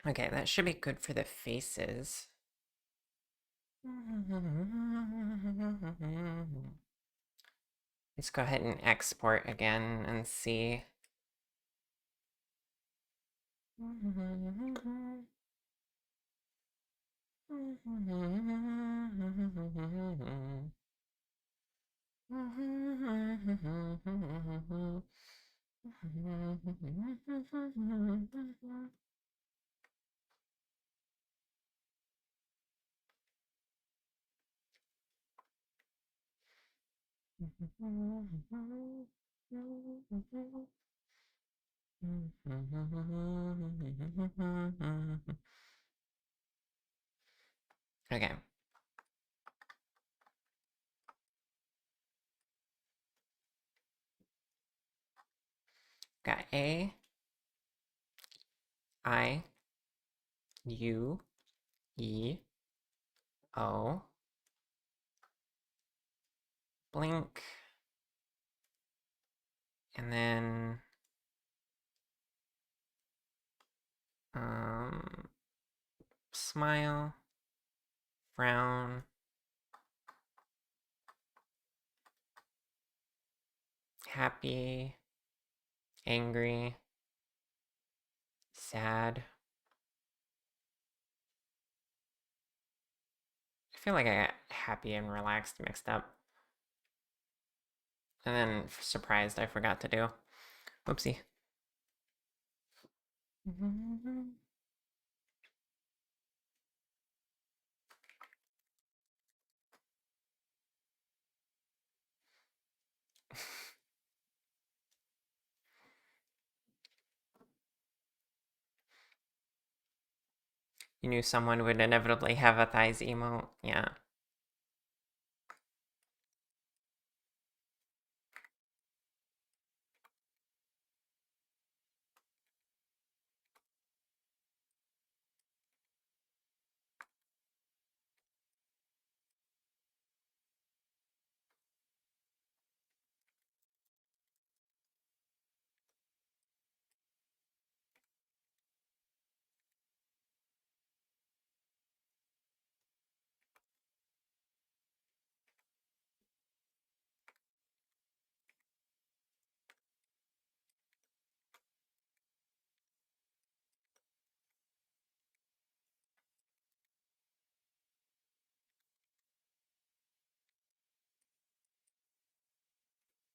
Okay, that should be good for the faces. Let's go ahead and export again and see. Okay. Got A, I, U, E, O, blink, and then smile, frown, happy, angry, sad. I feel like I got happy and relaxed mixed up. And then surprised I forgot to do. Whoopsie. You knew someone would inevitably have a thighs emote. Yeah.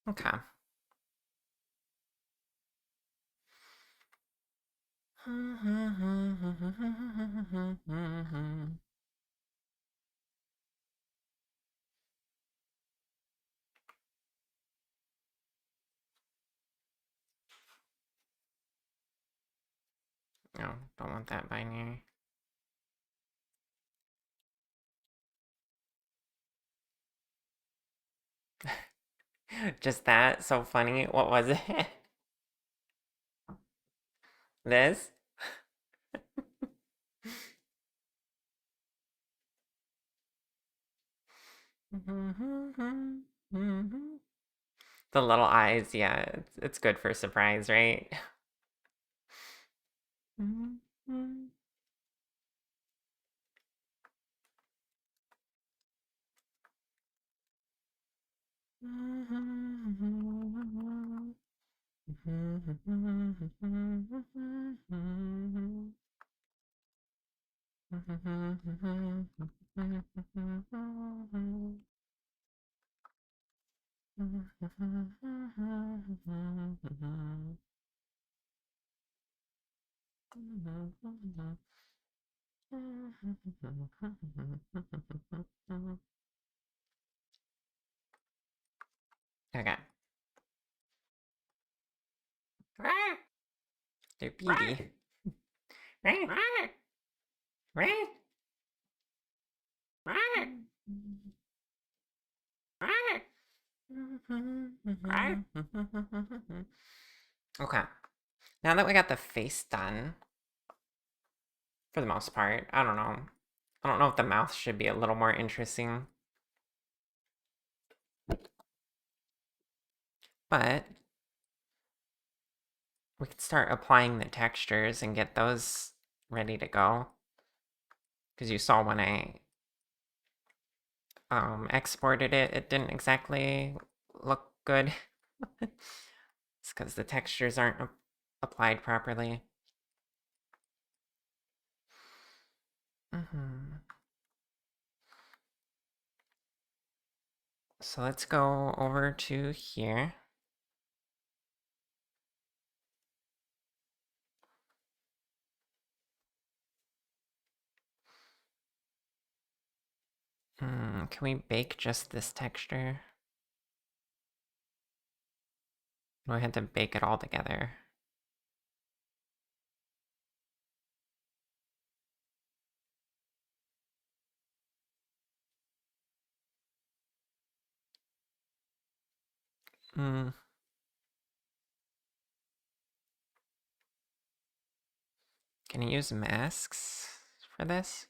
Okay. No, don't want that binary. Just that, so funny. What was it? This? The little eyes, yeah, it's good for surprise, right? Okay. They're beady. Okay. Now that we got the face done, for the most part, I don't know. I don't know if the mouth should be a little more interesting. But we could start applying the textures and get those ready to go. Because you saw when I exported it, it didn't exactly look good. It's because the textures aren't applied properly. So let's go over to here. Can we bake just this texture? No, I had to bake it all together. Can you use masks for this?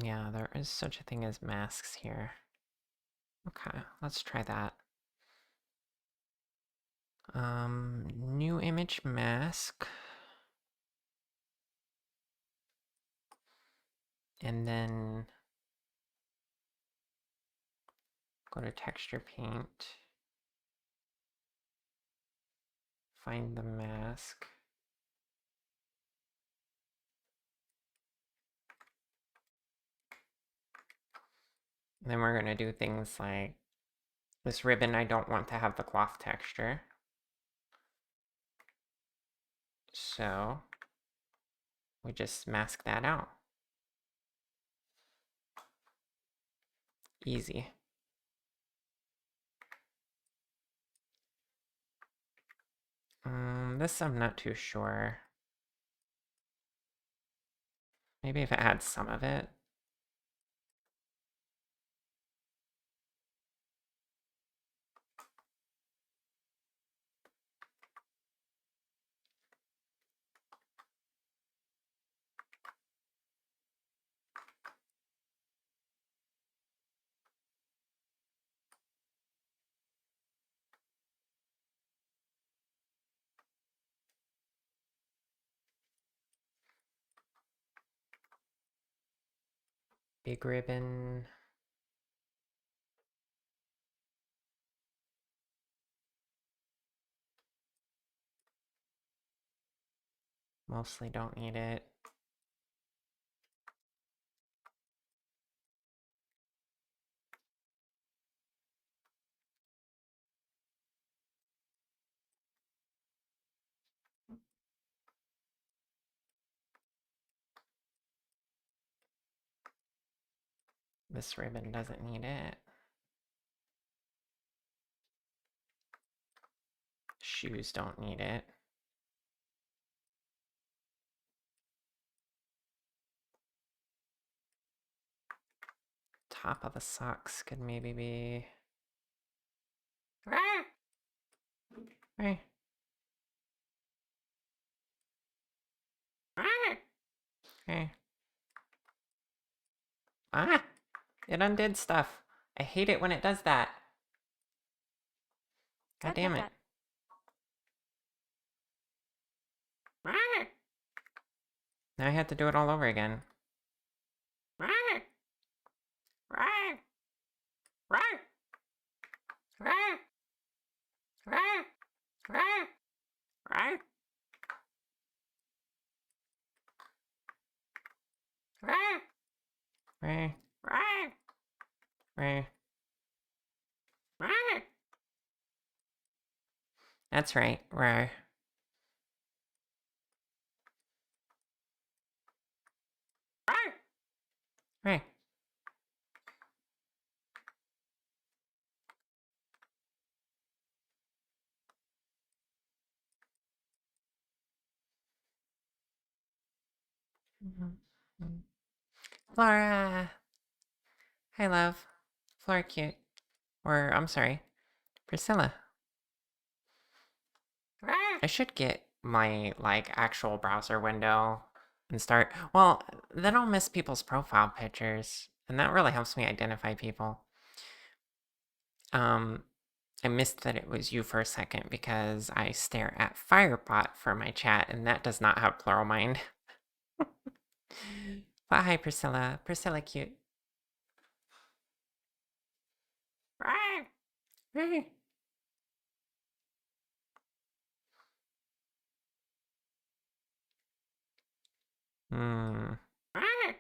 Yeah, there is such a thing as masks here. Okay, let's try that. New image mask. And then go to texture paint. Find the mask. And then we're gonna do things like this ribbon. I don't want to have the cloth texture. So we just mask that out. Easy. This I'm not too sure. Maybe if it had some of it. Big ribbon. Mostly don't need it. This ribbon doesn't need it. Shoes don't need it. Top of the socks could maybe be... Hey. Hey. Ah! It undid stuff. I hate it when it does that. God damn it. Now I have to do it all over again. Ray. Ray. Ray. Ray. That's right, Ray. Ray. Ray. Flora. Hi, love. Flora cute. Or, I'm sorry, Priscilla. Ray. I should get my, like, actual browser window and start... Well, then I'll miss people's profile pictures, and that really helps me identify people. I missed that it was you for a second because I stare at Firebot for my chat, and that does not have plural mind. But hi, Priscilla. Priscilla cute. Ray. Ray. Ray.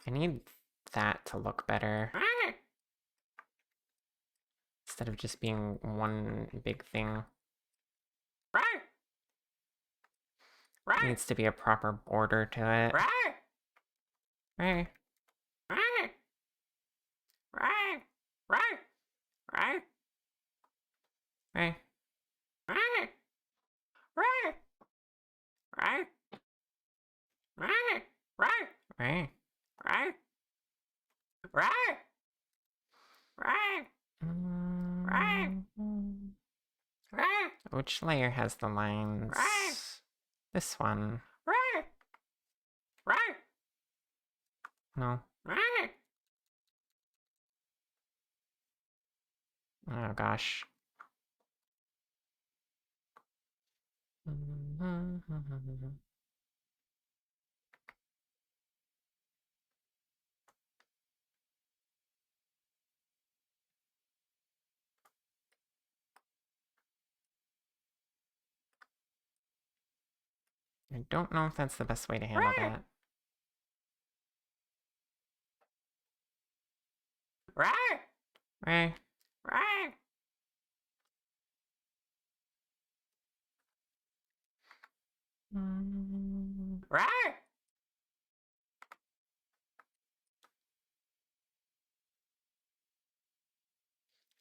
I need that to look better Ray. instead of just being one big thing. Ray. It Ray. needs to be a proper border to it. Ray. Ray. Ray. Ray. Ray. Ray. Ray. Ray. Ray. Ray. Ray. Ray. Ray. Ray. Ray. Ray. Ray. Which layer has the lines? Ray. This one. Ray. Ray. No. Ray. Oh gosh. I don't know if that's the best way to handle Ray. that. Ray. Ray. Ray. Ray.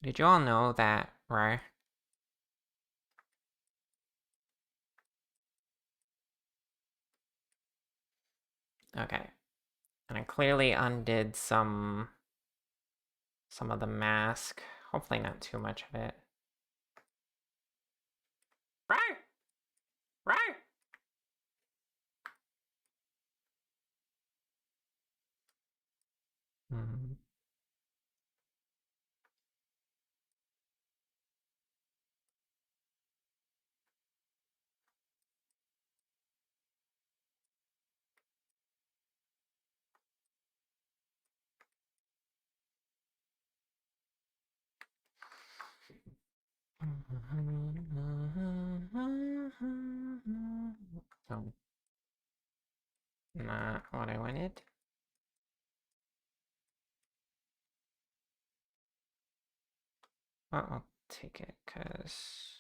Did you all know that Ray? Okay. And I clearly undid some of the mask. Hopefully not too much of it. Ray. Ray. Mm. Oh. Not what I wanted. Well, I'll take it, cause...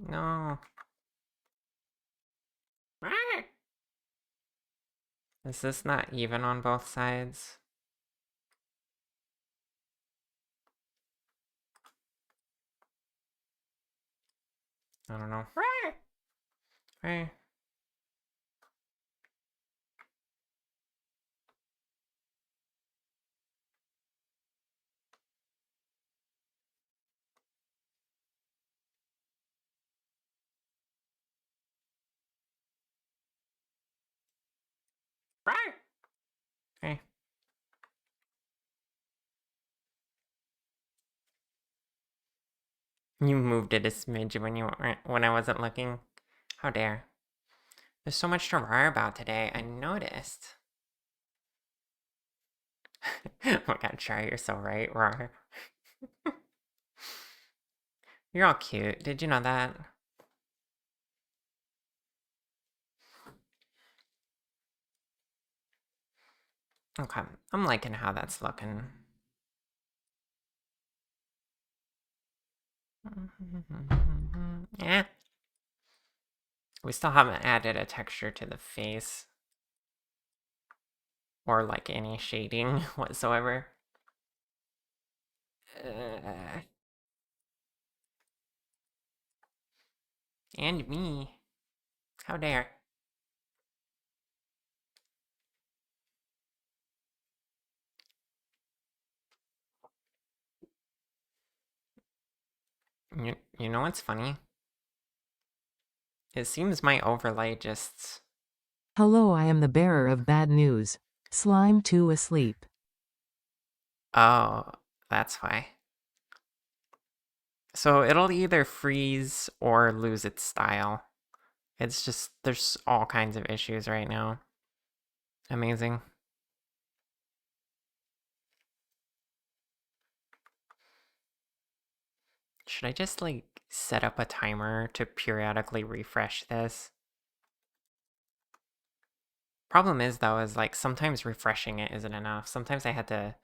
No. Ray. Is this not even on both sides? I don't know. Ray. Ray. Ray. Ray. You moved it a smidge when I wasn't looking. How dare. There's so much to rar about today, I noticed. Oh my god, Char, you're so right, rar. You're all cute. Did you know that? Okay, I'm liking how that's looking. Yeah. We still haven't added a texture to the face. Or like any shading whatsoever. And me. How dare. You know what's funny? It seems my overlay just... Hello, I am the bearer of bad news. Slime 2 asleep. Oh, that's why. So it'll either freeze or lose its style. It's just, there's all kinds of issues right now. Amazing. Should I just like set up a timer to periodically refresh this? Problem is though, is like sometimes refreshing it isn't enough. Sometimes I had to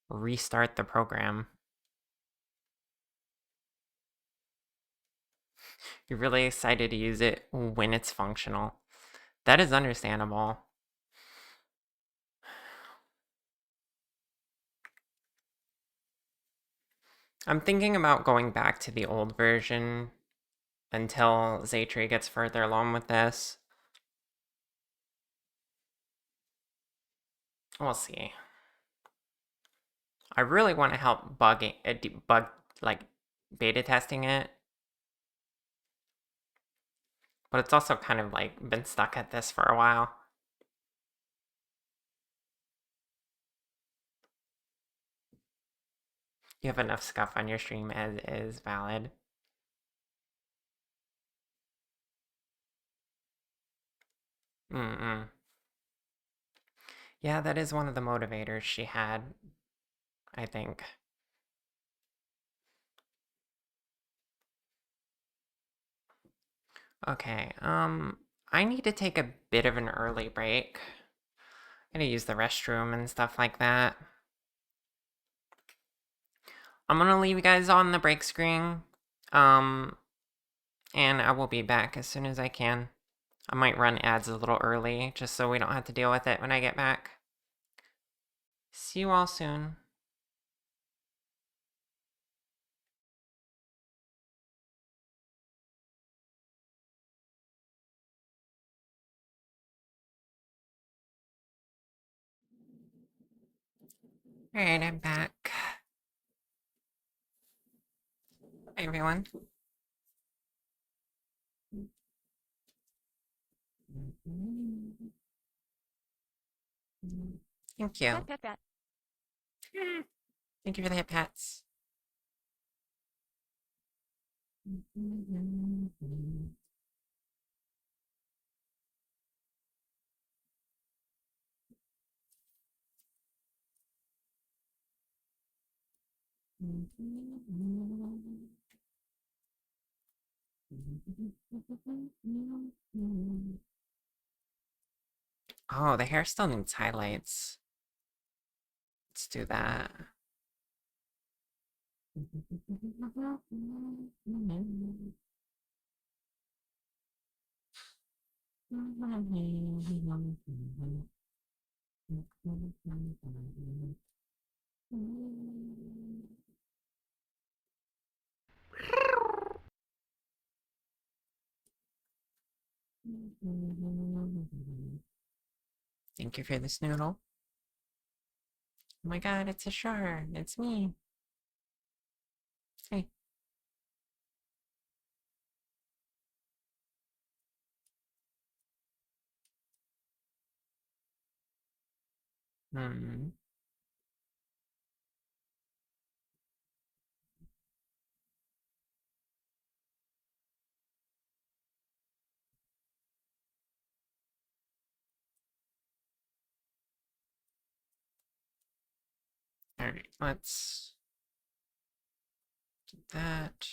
restart the program. You're really excited to use it when it's functional. That is understandable. I'm thinking about going back to the old version until Zaytree gets further along with this. We'll see. I really want to help debug, like, beta testing it. But it's also kind of, like, been stuck at this for a while. You have enough scuff on your stream as is valid. Mm-mm. Yeah, that is one of the motivators she had, I think. Okay, I need to take a bit of an early break. I'm gonna use the restroom and stuff like that. I'm gonna leave you guys on the break screen. And I will be back as soon as I can. I might run ads a little early, just so we don't have to deal with it when I get back. See you all soon. Alright, I'm back. Hi, everyone. Thank you. Pat, pat, pat. Thank you for the hip pats. Oh, the hair still needs highlights. Let's do that. Thank you for this noodle. Oh my god, it's a shark. It's me. Hey. Hmm. Alright, let's do that.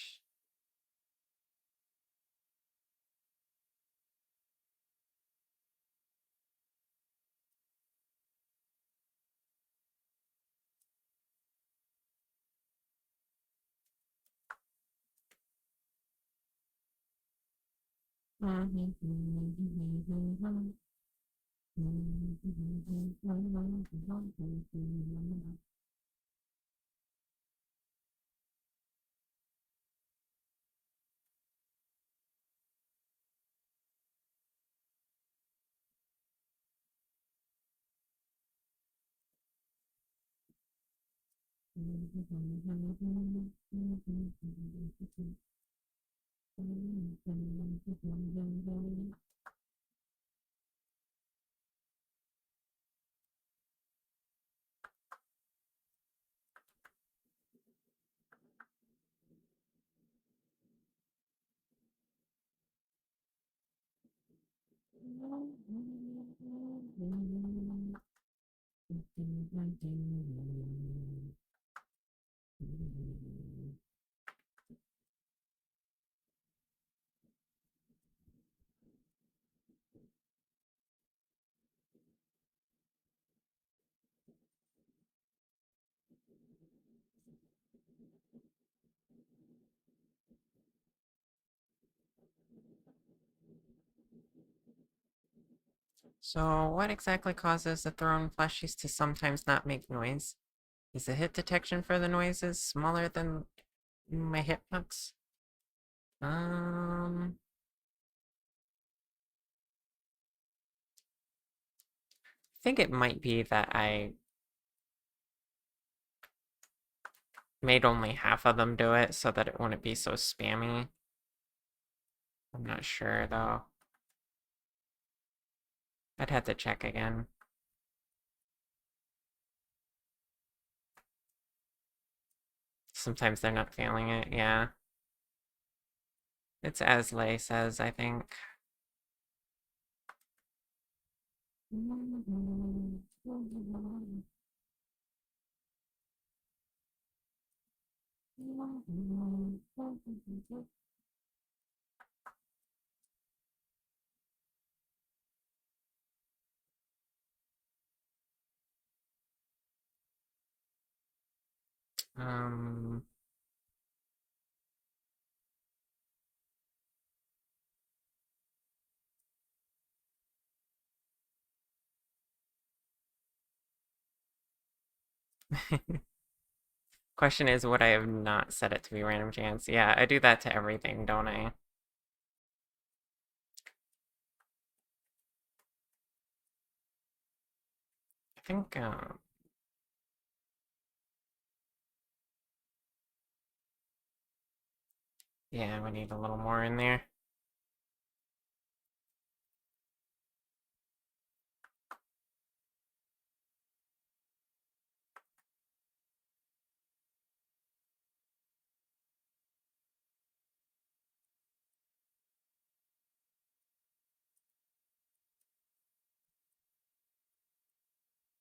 So, what exactly causes the thrown plushies to sometimes not make noise? Is the hit detection for the noises smaller than my hitbox? I think it might be that I made only half of them do it so that it wouldn't be so spammy. I'm not sure though. I'd have to check again. Sometimes they're not feeling it, yeah. It's as Lay says, I think. Um, Question is, would I have not set it to be random chance? Yeah, I do that to everything, don't I? I think, yeah, we need a little more in there.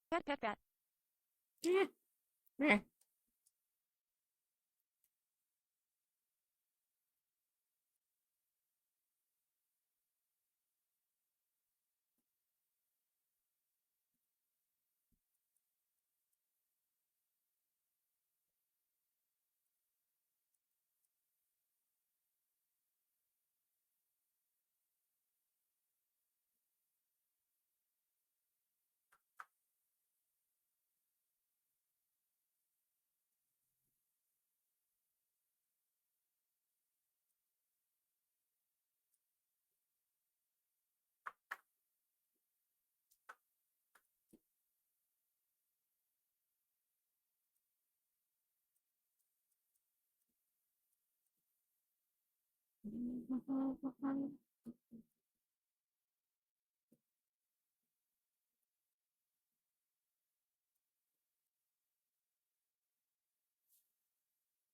Pet, pet, pet. Yeah, yeah.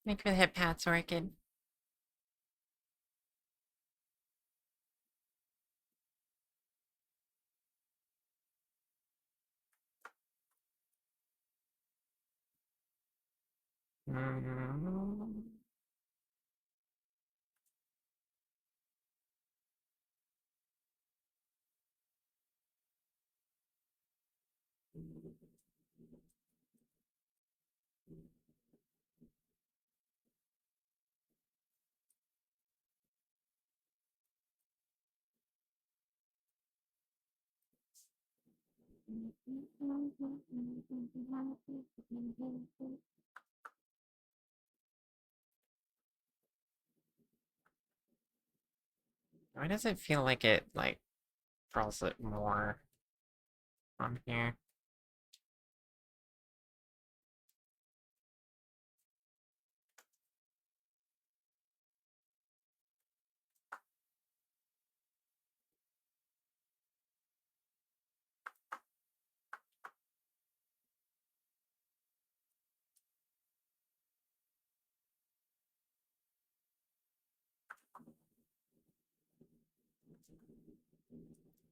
Thank you for the hip pats, Orchid. Mm. Why does it feel like it, like, draws it more on here?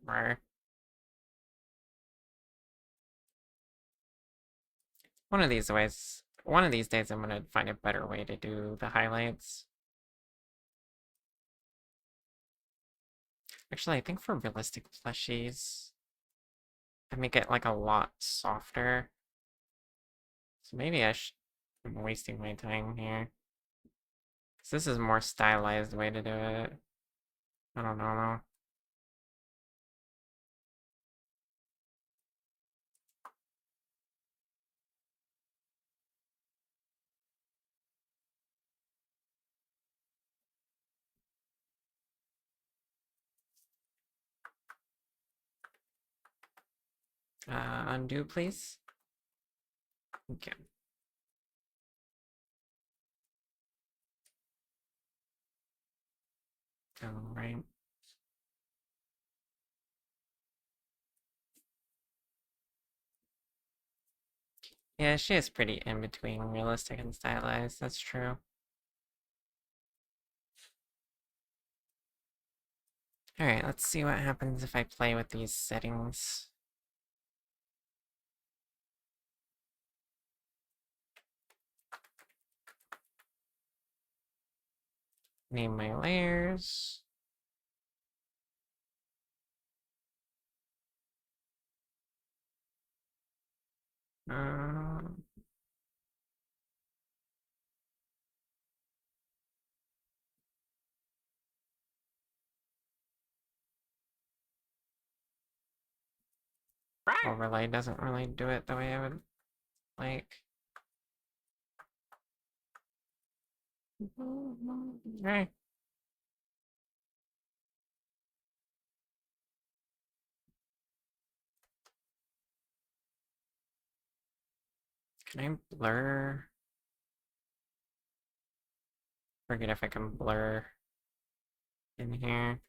Or one of these days I'm gonna find a better way to do the highlights. Actually, I think for realistic plushies, I make it like a lot softer. So maybe I'm wasting my time here. Because this is a more stylized way to do it. I don't know though. Undo, please. Okay. Alright. Yeah, she is pretty in between realistic and stylized, that's true. Alright, let's see what happens if I play with these settings. Name my layers. Um, Overlay doesn't really do it the way I would like. Okay. Can I blur? Forget if I can blur in here.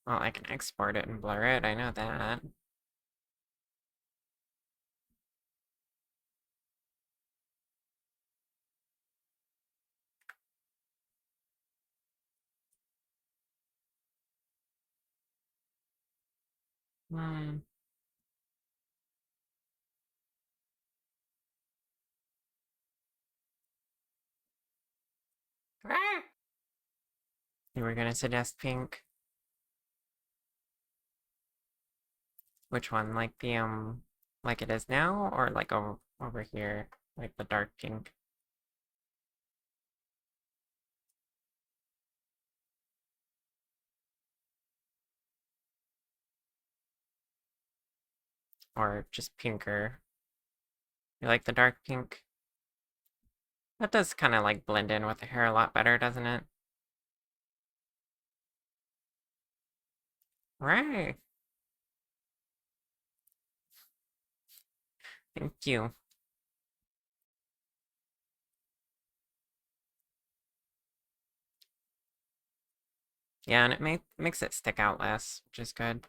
Well, I can export it and blur it, I know that. Hmm. You were gonna suggest pink? Which one? Like the, like it is now? Or like over here? Like the dark pink? Or just pinker? You like the dark pink? That does kind of like blend in with the hair a lot better, doesn't it? Right. Thank you. Yeah, and it makes it stick out less, which is good.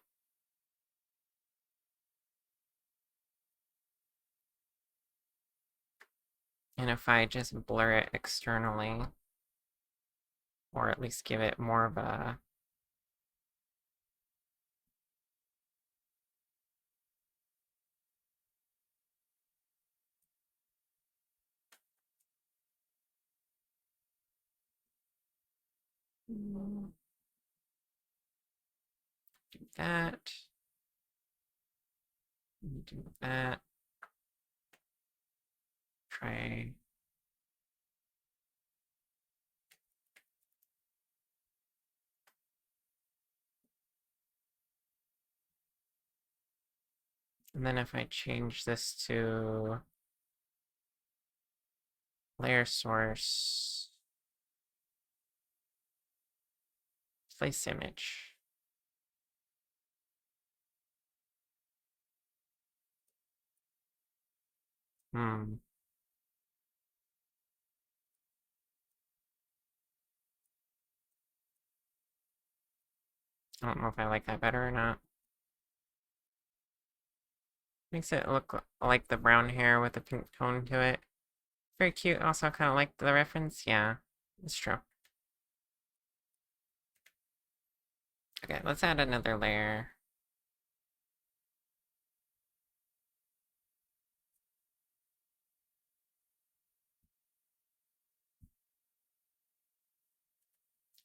And if I just blur it externally, or at least give it more of a do that, do that, try. And then if I change this to layer source, place image. Hmm. I don't know if I like that better or not. Makes it look like the brown hair with a pink tone to it. Very cute. Also kind of like the reference. Yeah, it's true. Okay, let's add another layer.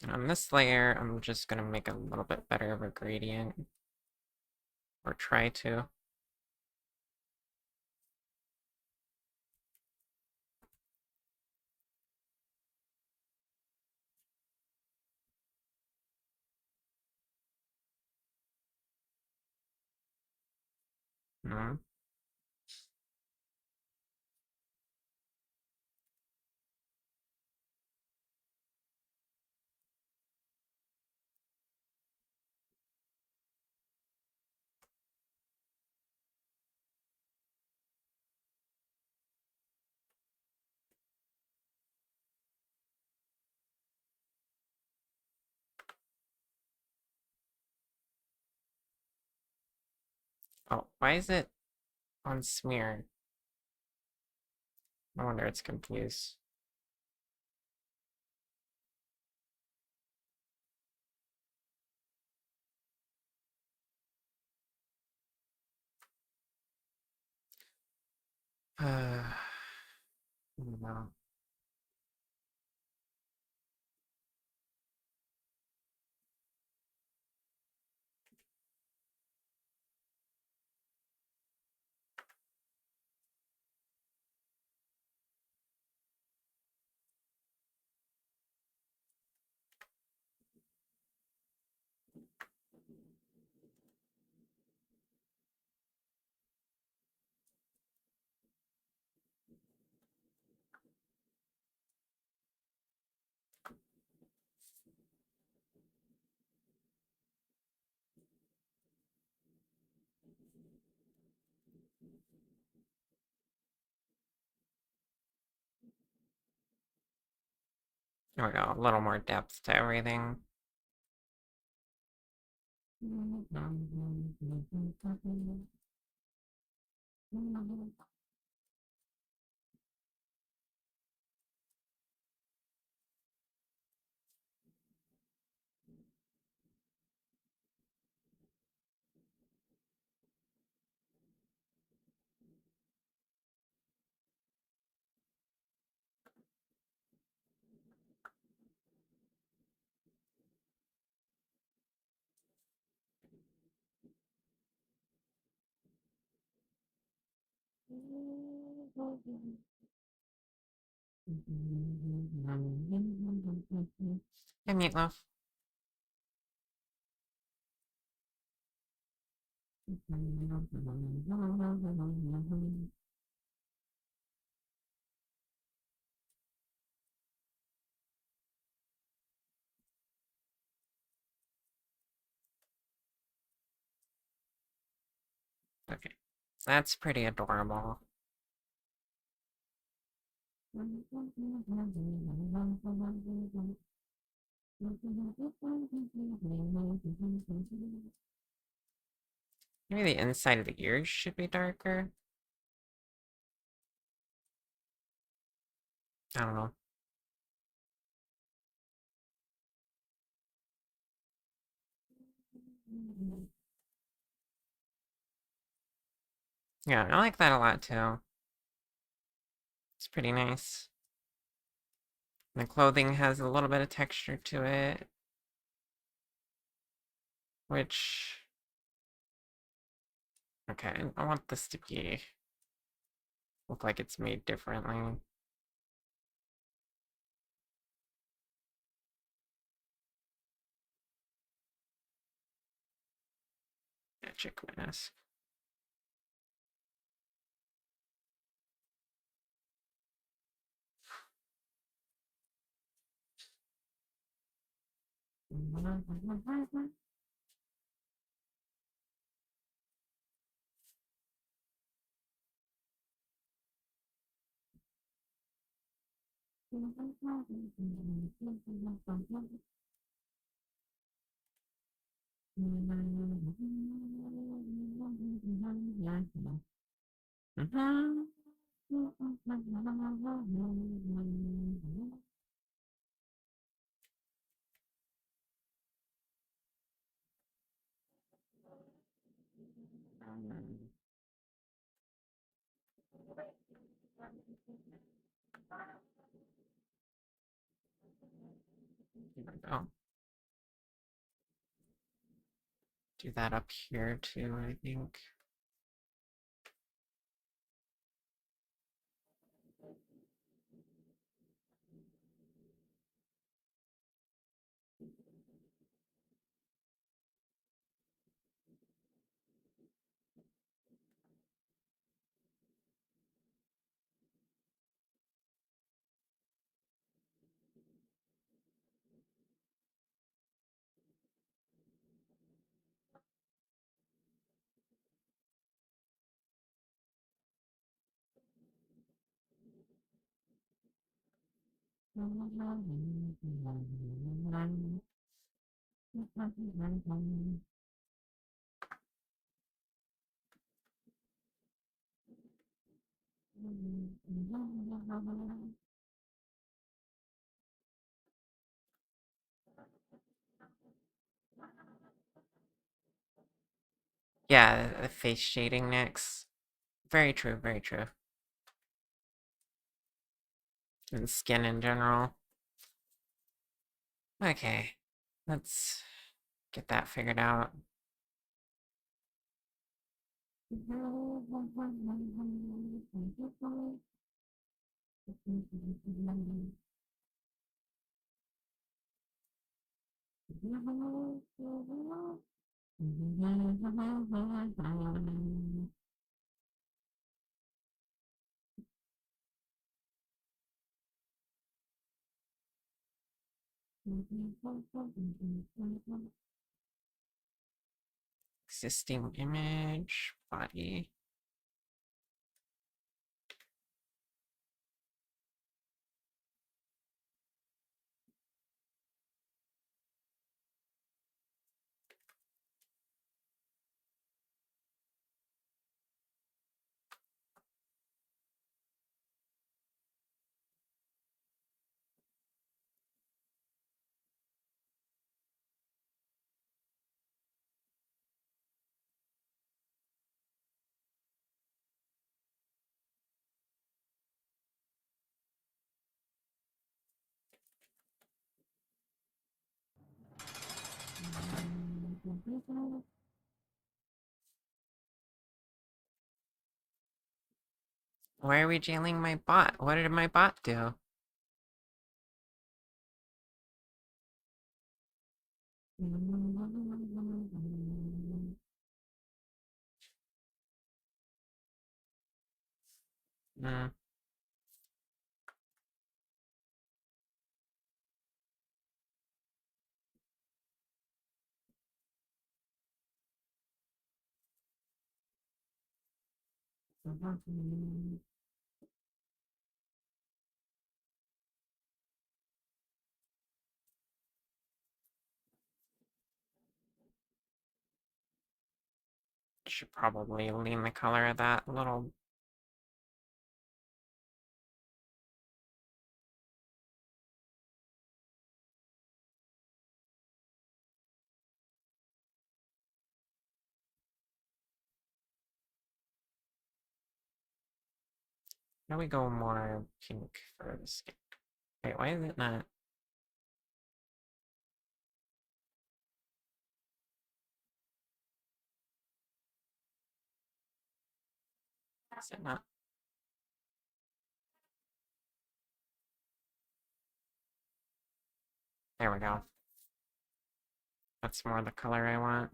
And on this layer, I'm just gonna make a little bit better of a gradient. Or try to. Hmm. Oh, why is it on smear? No wonder it's confused. No. There we go, a little more depth to everything. Hey, Meatloaf. Okay, that's pretty adorable. Maybe the inside of the ears should be darker. I don't know. Yeah, I like that a lot too. It's pretty nice. The clothing has a little bit of texture to it, which... Okay, I want this to be... look like it's made differently. Magic mask. Here we go. Do that up here too, I think. Yeah, the face shading next. Very true, very true. And skin in general. Okay, let's get that figured out. Existing image, body. Why are we jailing my bot? What did my bot do? Mm. should probably lean the color of that a little. How do we go more pink for this? Wait, why is it not? Is it not? There we go. That's more the color I want.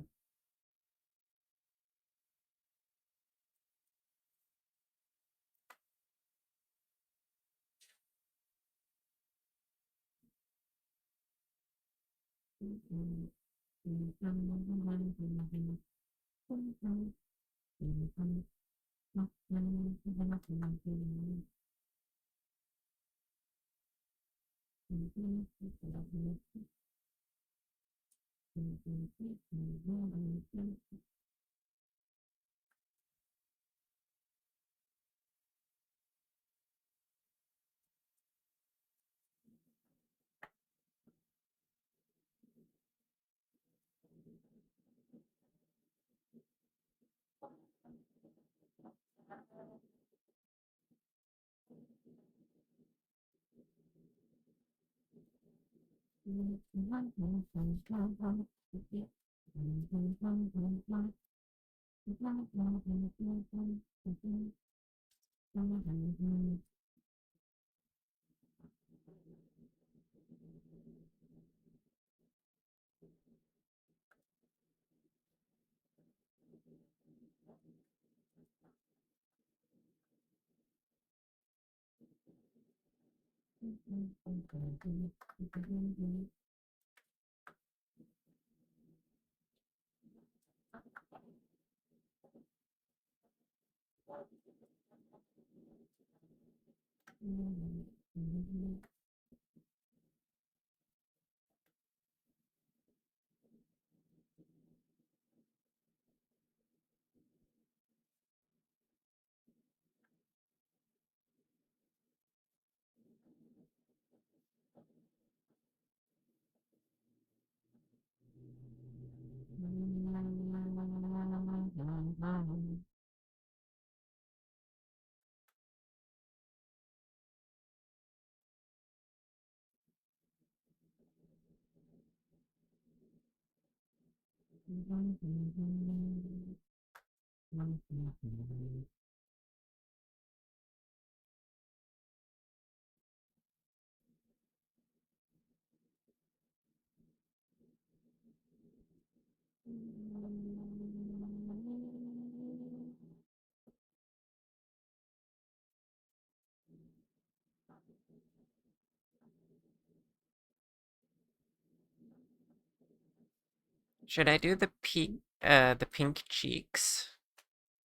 Should I do the pink cheeks,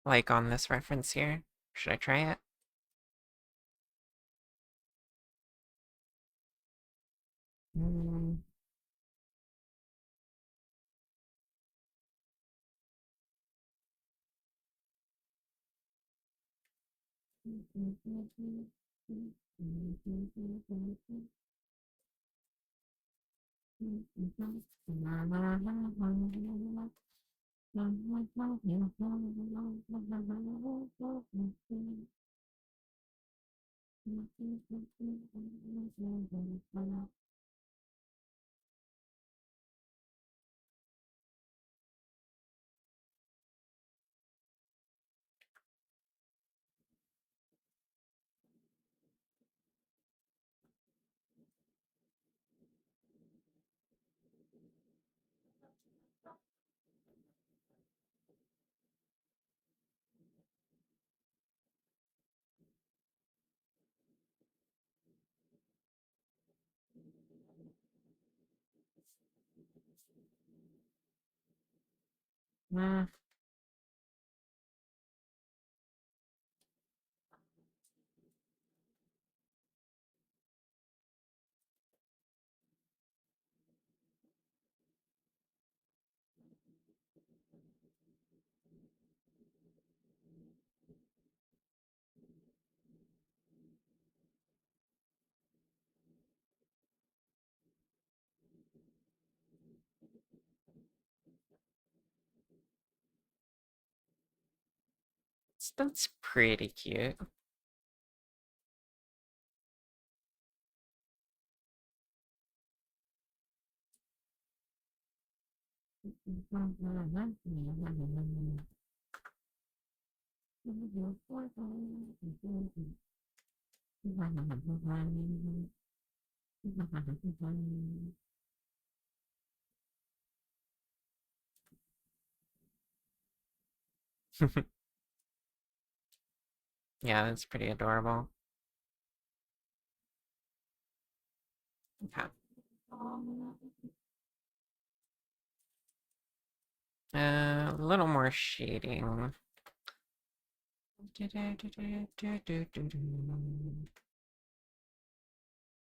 like on this reference here? Should I try it? Mm. That's pretty cute. Yeah, that's pretty adorable. Okay. A little more shading. Oops.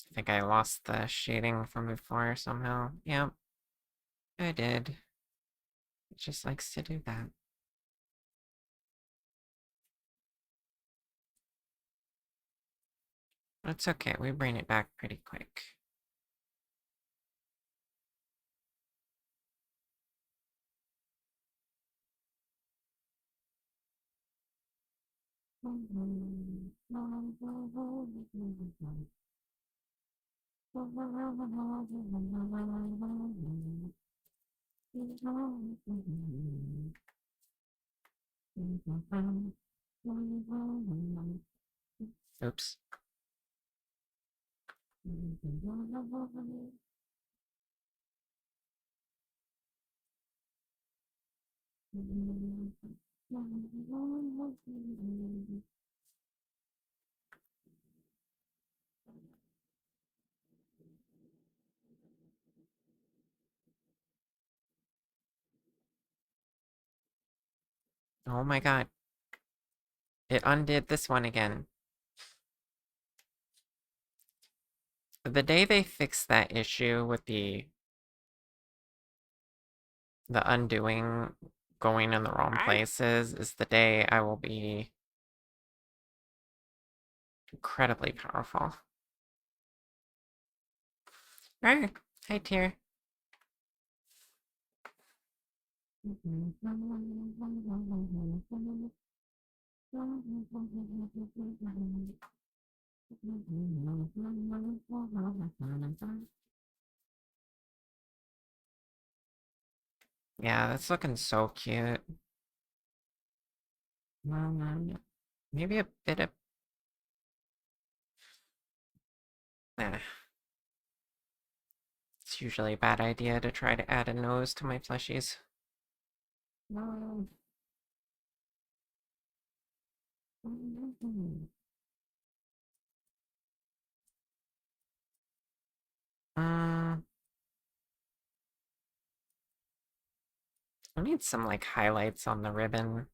I think I lost the shading from before somehow. Yep, I did. It just likes to do that. It's okay, we bring it back pretty quick. Oops. Oh my god. It undid this one again. The day they fix that issue with the undoing going in the wrong places is the day I will be incredibly powerful. Alright, hi Tier. Yeah, that's looking so cute. Maybe a bit of... Eh. It's usually a bad idea to try to add a nose to my plushies. I need some like highlights on the ribbon.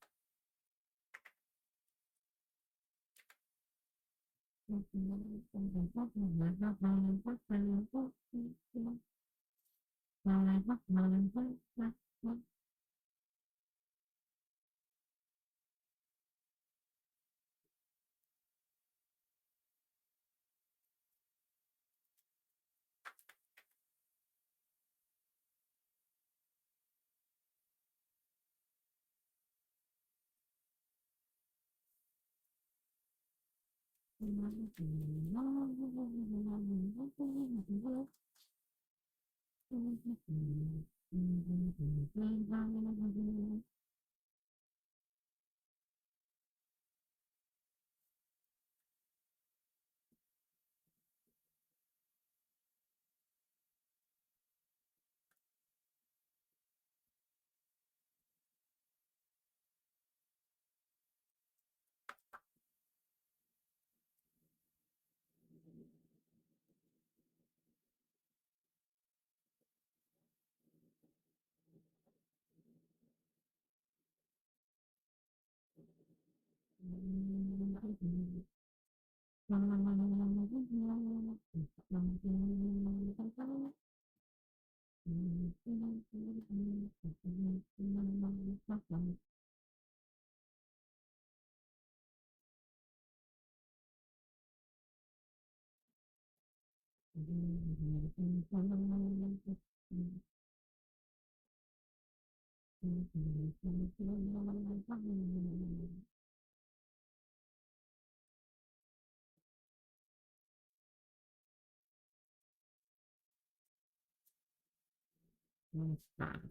Mhm.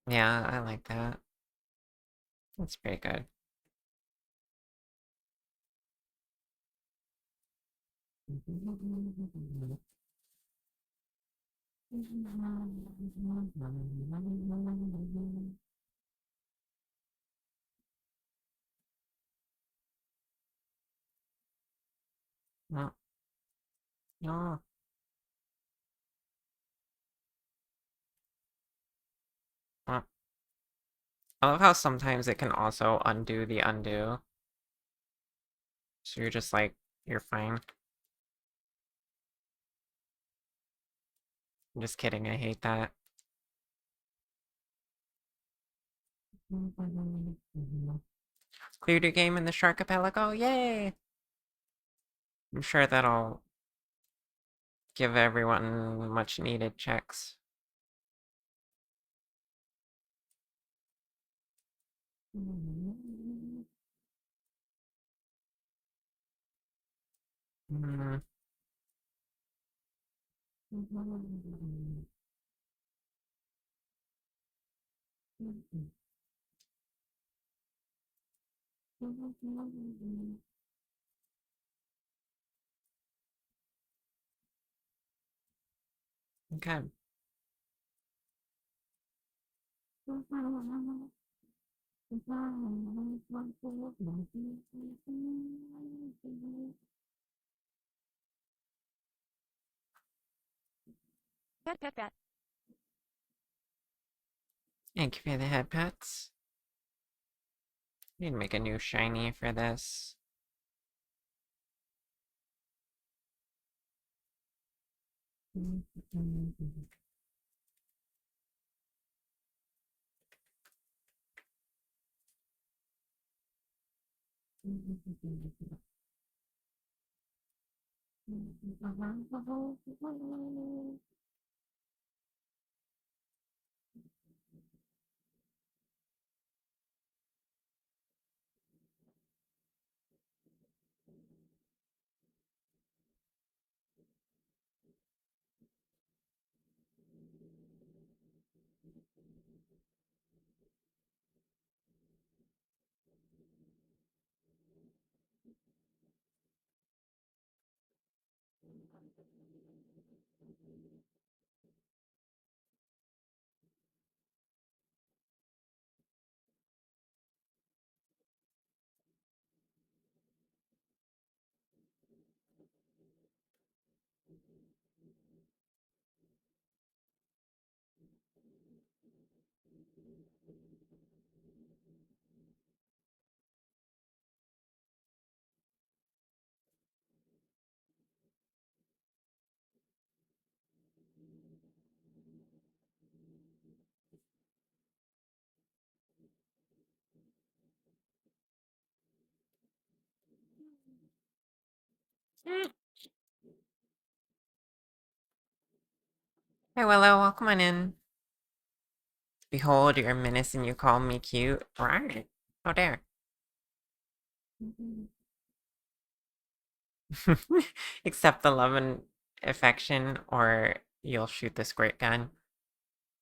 Yeah, I like that. That's pretty good. No, no. I love how sometimes it can also undo the undo. So you're just like, you're fine. I'm just kidding, I hate that. Cleared your game in the Shark Archipelago, yay! I'm sure that'll give everyone much needed checks. Mm. Okay. Pet pet pet. Thank you for the head pets. Need to make a new shiny for this. Hey Willow, welcome on in. Behold your menace and you call me cute. Right. Oh dare. Accept the love and affection or you'll shoot the squirt gun.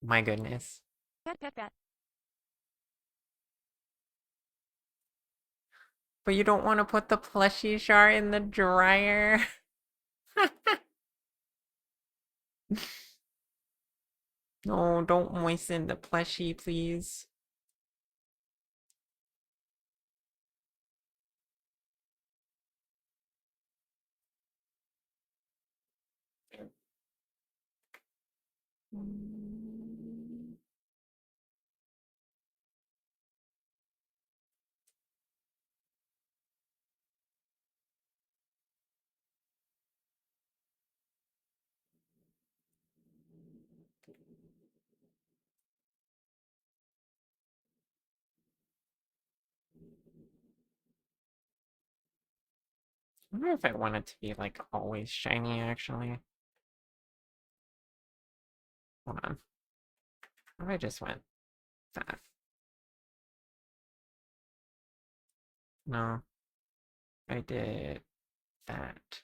My goodness. Pet pet pet. But you don't want to put the plushie jar in the dryer. No, don't moisten the plushie, please. I wonder if I want it to be like always shiny actually. Hold on. What if I just went that? No. I did that.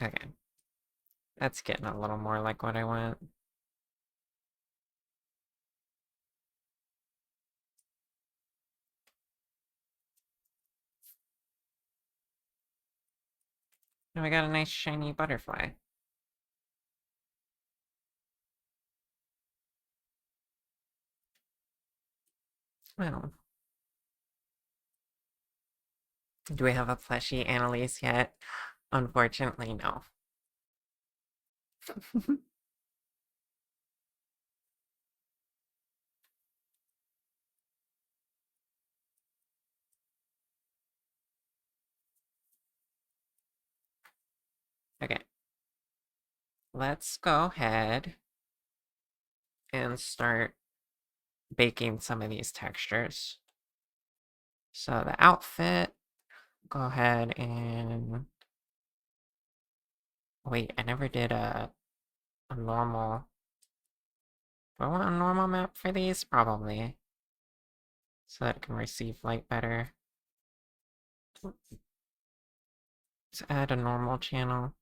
Okay. That's getting a little more like what I want. Now I got a nice shiny butterfly. Well, do we have a plushie Annalise yet? Unfortunately, no. Okay. Let's go ahead and start baking some of these textures. So the outfit, go ahead and... Wait, I never did a normal... Do I want a normal map for these? Probably. So that it can receive light better. Let's add a normal channel.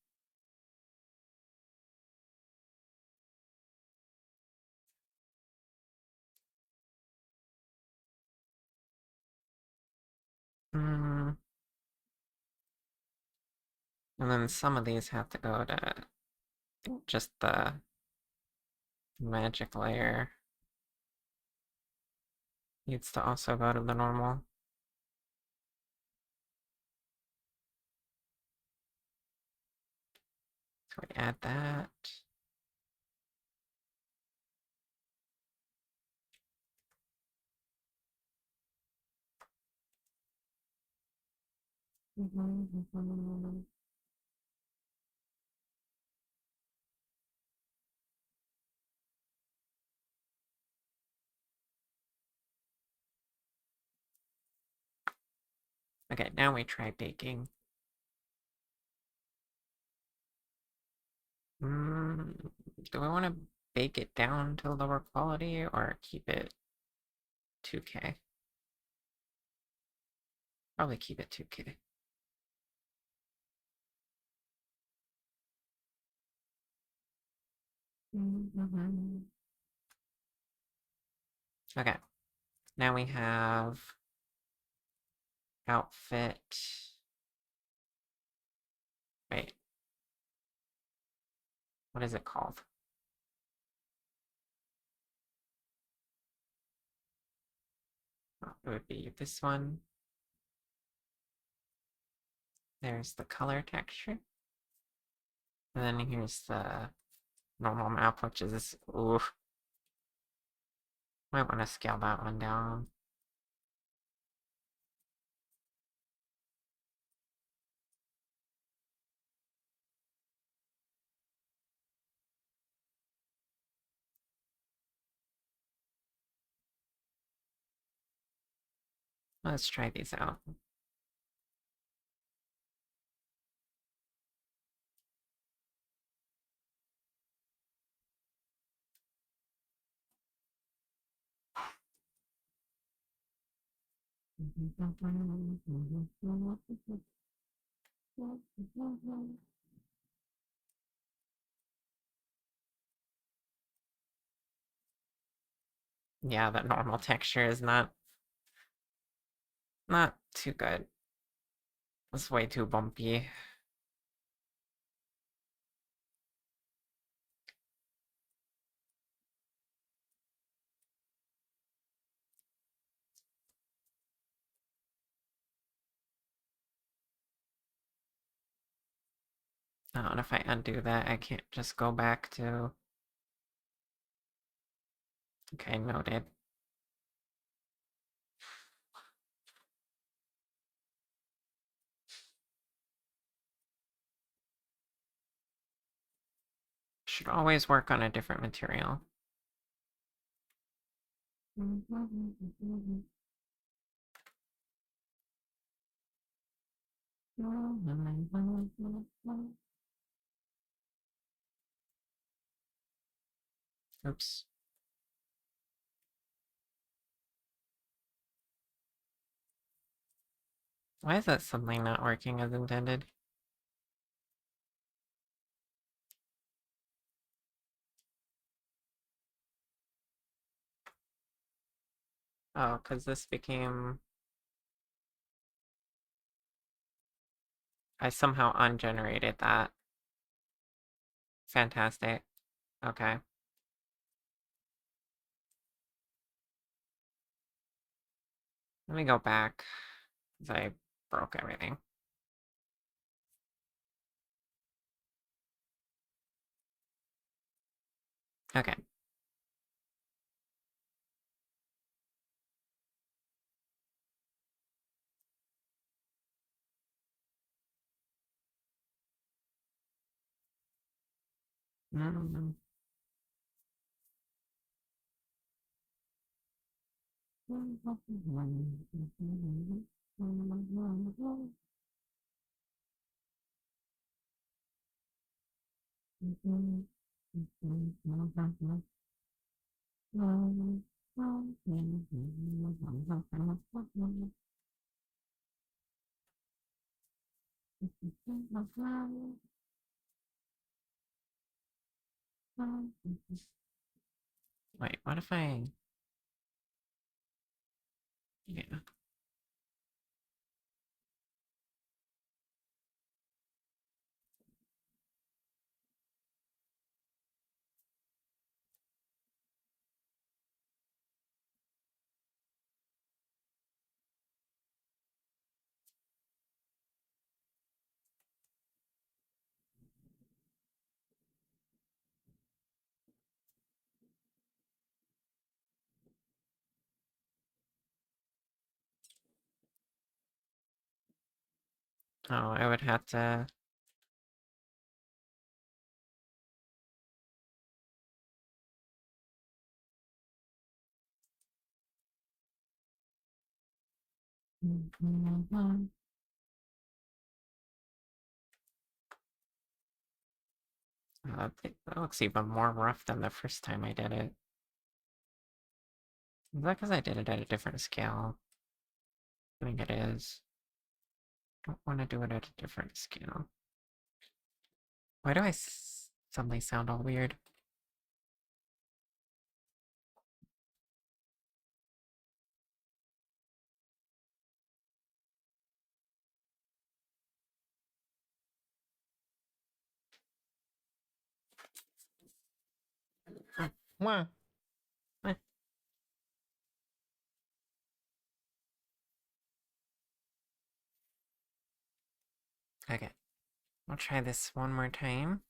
And then some of these have to go to just the magic layer. Needs to also go to the normal. So we add that. Okay, now we try baking. Do I want to bake it down to lower quality or keep it 2K? Probably keep it 2K. Okay, now we have outfit. Wait, what is it called? Oh, it would be this one. There's the color texture. And then here's the normal map, which is, oof. Might want to scale that one down. Let's try these out. Yeah, the normal texture is not too good. It's way too bumpy. Oh, and if I undo that, I can't just go back to... Okay, noted. Should always work on a different material. Oops. Why is that suddenly not working as intended? Oh, because this became... I somehow ungenerated that. Fantastic. Okay. Let me go back, because I broke everything. Okay. Wait, what if I... Yeah. Oh, I would have to... That looks even more rough than the first time I did it. Is that because I did it at a different scale? I think it is. I don't want to do it at a different scale. Why do I suddenly sound all weird? Mwah. Eh. Okay, I'll try this one more time.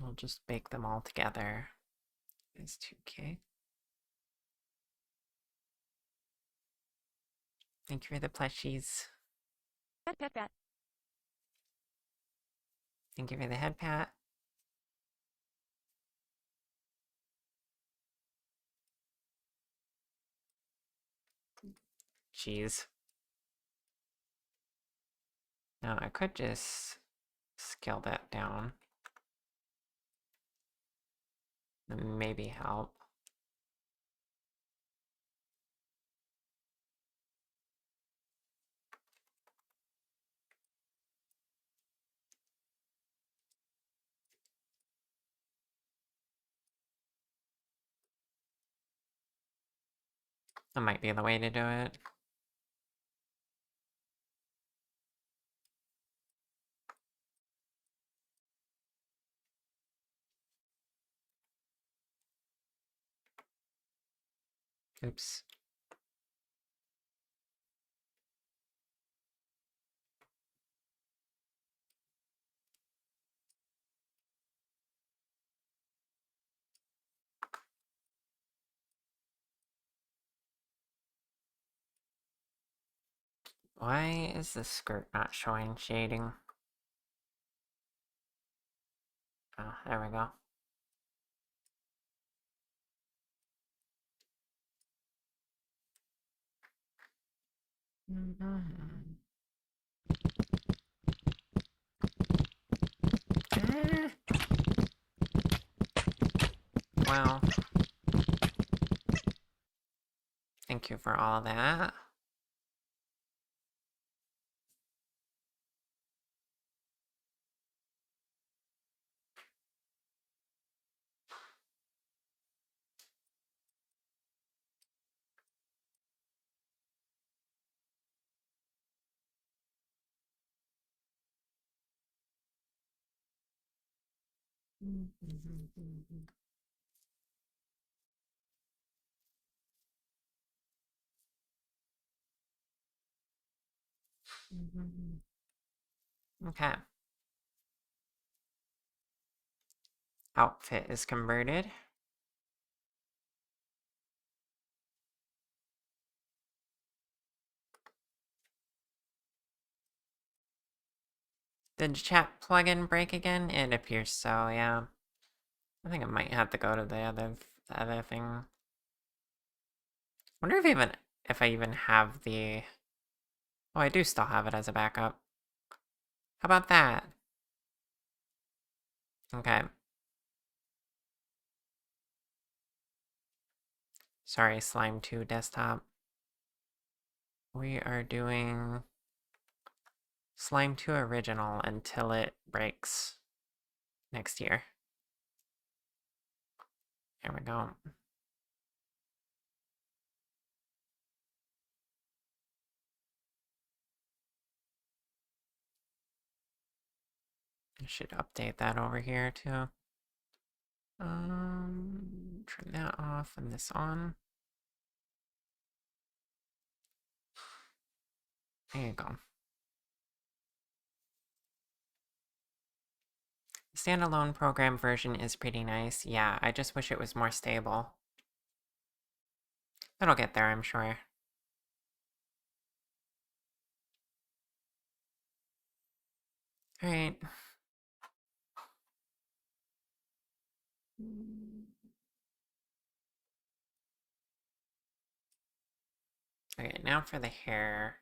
I'll just bake them all together. It's 2K. Thank you for the plushies. Pat, pat, pat. Thank you for the head pat. Jeez. Now I could just scale that down. maybe help. That might be the way to do it. Oops. Why is the skirt not showing shading? Oh, there we go. Well, thank you for all that. Okay. Outfit is converted. Did chat plugin break again? It appears so, yeah. I think I might have to go to the other thing. Wonder if I even have the... Oh, I do still have it as a backup. How about that? Okay. Sorry, Slime 2 desktop. We are doing Slime 2 original until it breaks next year. There we go. I should update that over here too. Turn that off and this on. There you go. Standalone program version is pretty nice. Yeah, I just wish it was more stable. It'll get there, I'm sure. Alright. Okay, now for the hair.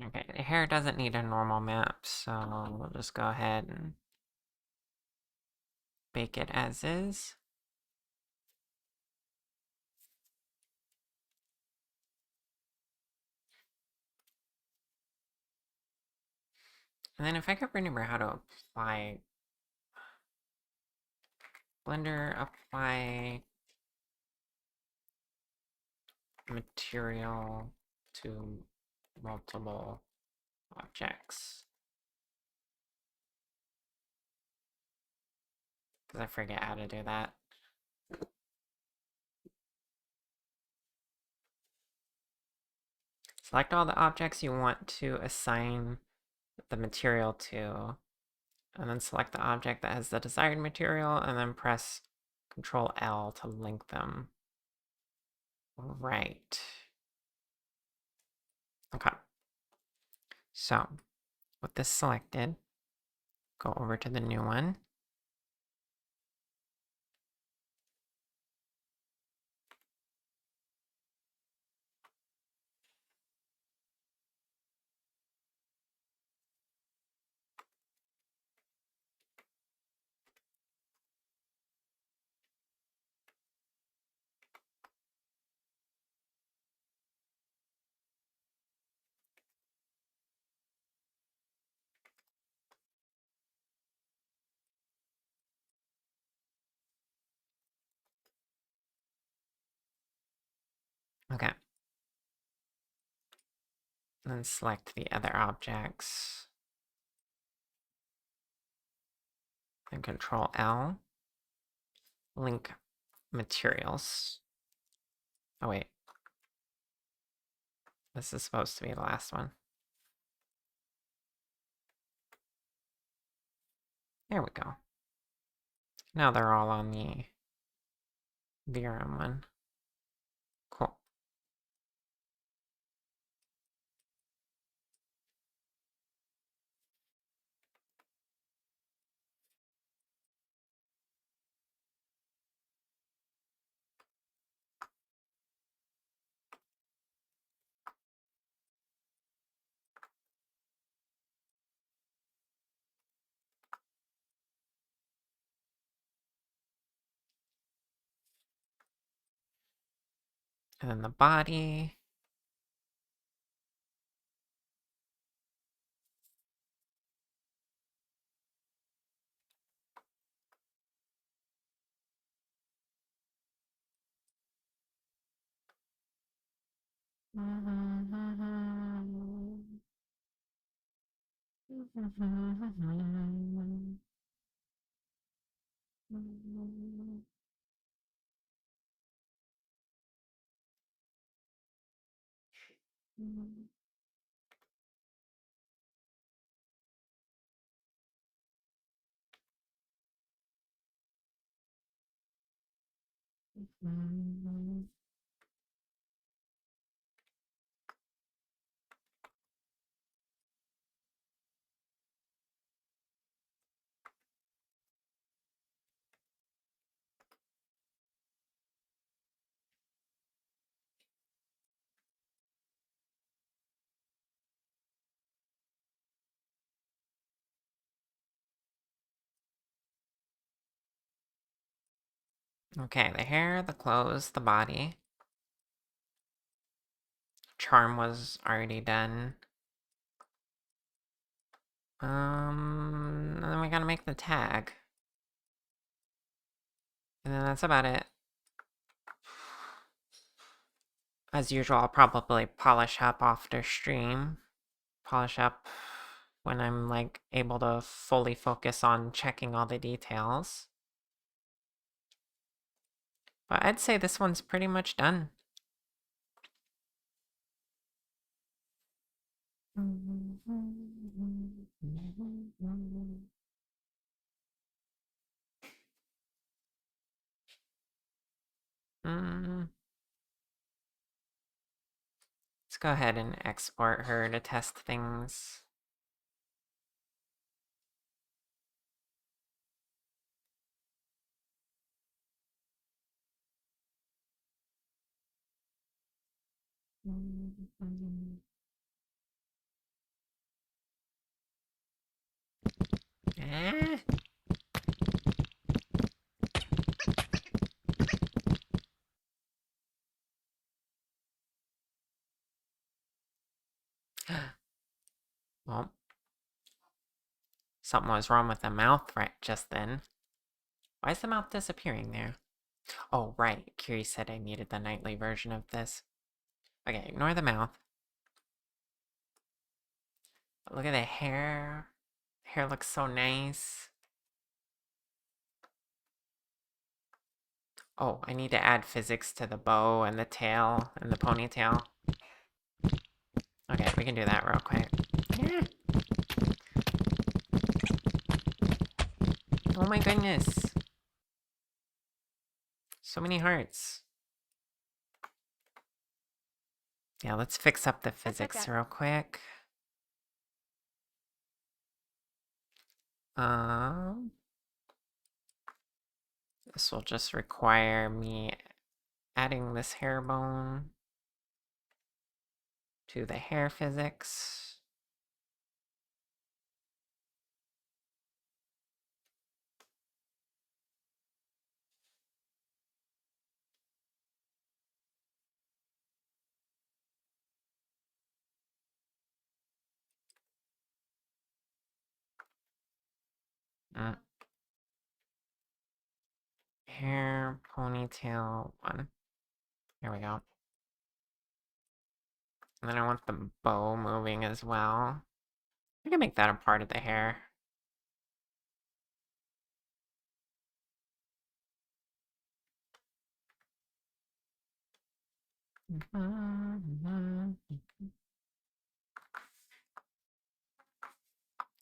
Okay, the hair doesn't need a normal map, so we'll just go ahead and bake it as is. And then if I could remember how to apply Blender, apply material to multiple objects. Because I forget how to do that. Select all the objects you want to assign the material to, and then select the object that has the desired material, and then press Control L to link them. Right. Okay. So, with this selected, go over to the new one. Okay. And then select the other objects. Then Control L. Link materials. Oh wait. This is supposed to be the last one. There we go. Now they're all on the VRM one. Cool. And then the body. Okay, the hair, the clothes, the body. Charm was already done. And then we gotta make the tag. And then that's about it. As usual, I'll probably polish up after stream. Polish up when I'm like able to fully focus on checking all the details. But I'd say this one's pretty much done. Let's go ahead and export her to test things. Eh? Well, something was wrong with the mouth right just then. Why is the mouth disappearing there? Oh, right. Curie said I needed the nightly version of this. Okay, ignore the mouth. Look at the hair. Hair looks so nice. Oh, I need to add physics to the bow and the tail and the ponytail. Okay, we can do that real quick. Yeah. Oh my goodness. So many hearts. Yeah, let's fix up the physics real quick. This will just require me adding this hair bone to the hair physics. Hair, ponytail, one. Here we go. And then I want the bow moving as well. I can make that a part of the hair.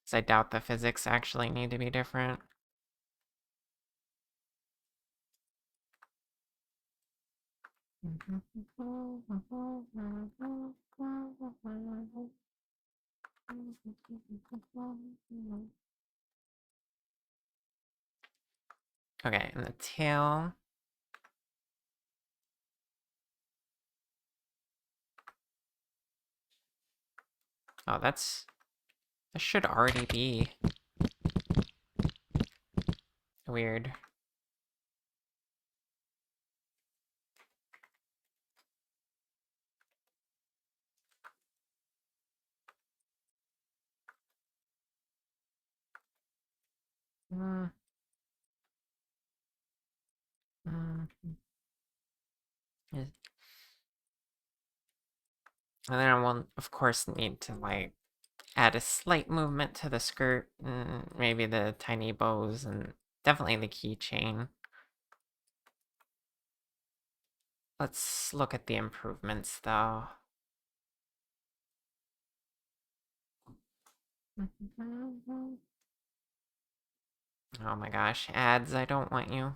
So I doubt the physics actually need to be different. Okay, and the tail. Oh, that should already be weird. And then I will, of course, need to, like, add a slight movement to the skirt, and maybe the tiny bows, and definitely the keychain. Let's look at the improvements, though. Oh my gosh, ads, I don't want you.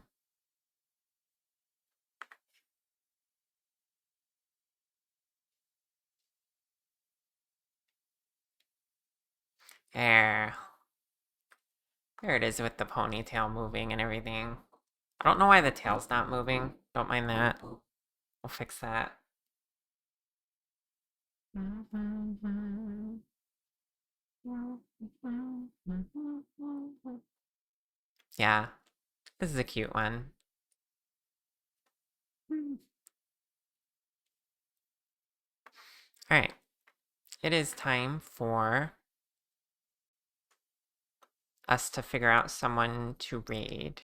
There. There it is with the ponytail moving and everything. I don't know why the tail's not moving. Don't mind that. We'll fix that. Yeah, this is a cute one. Alright. It is time for us to figure out someone to raid.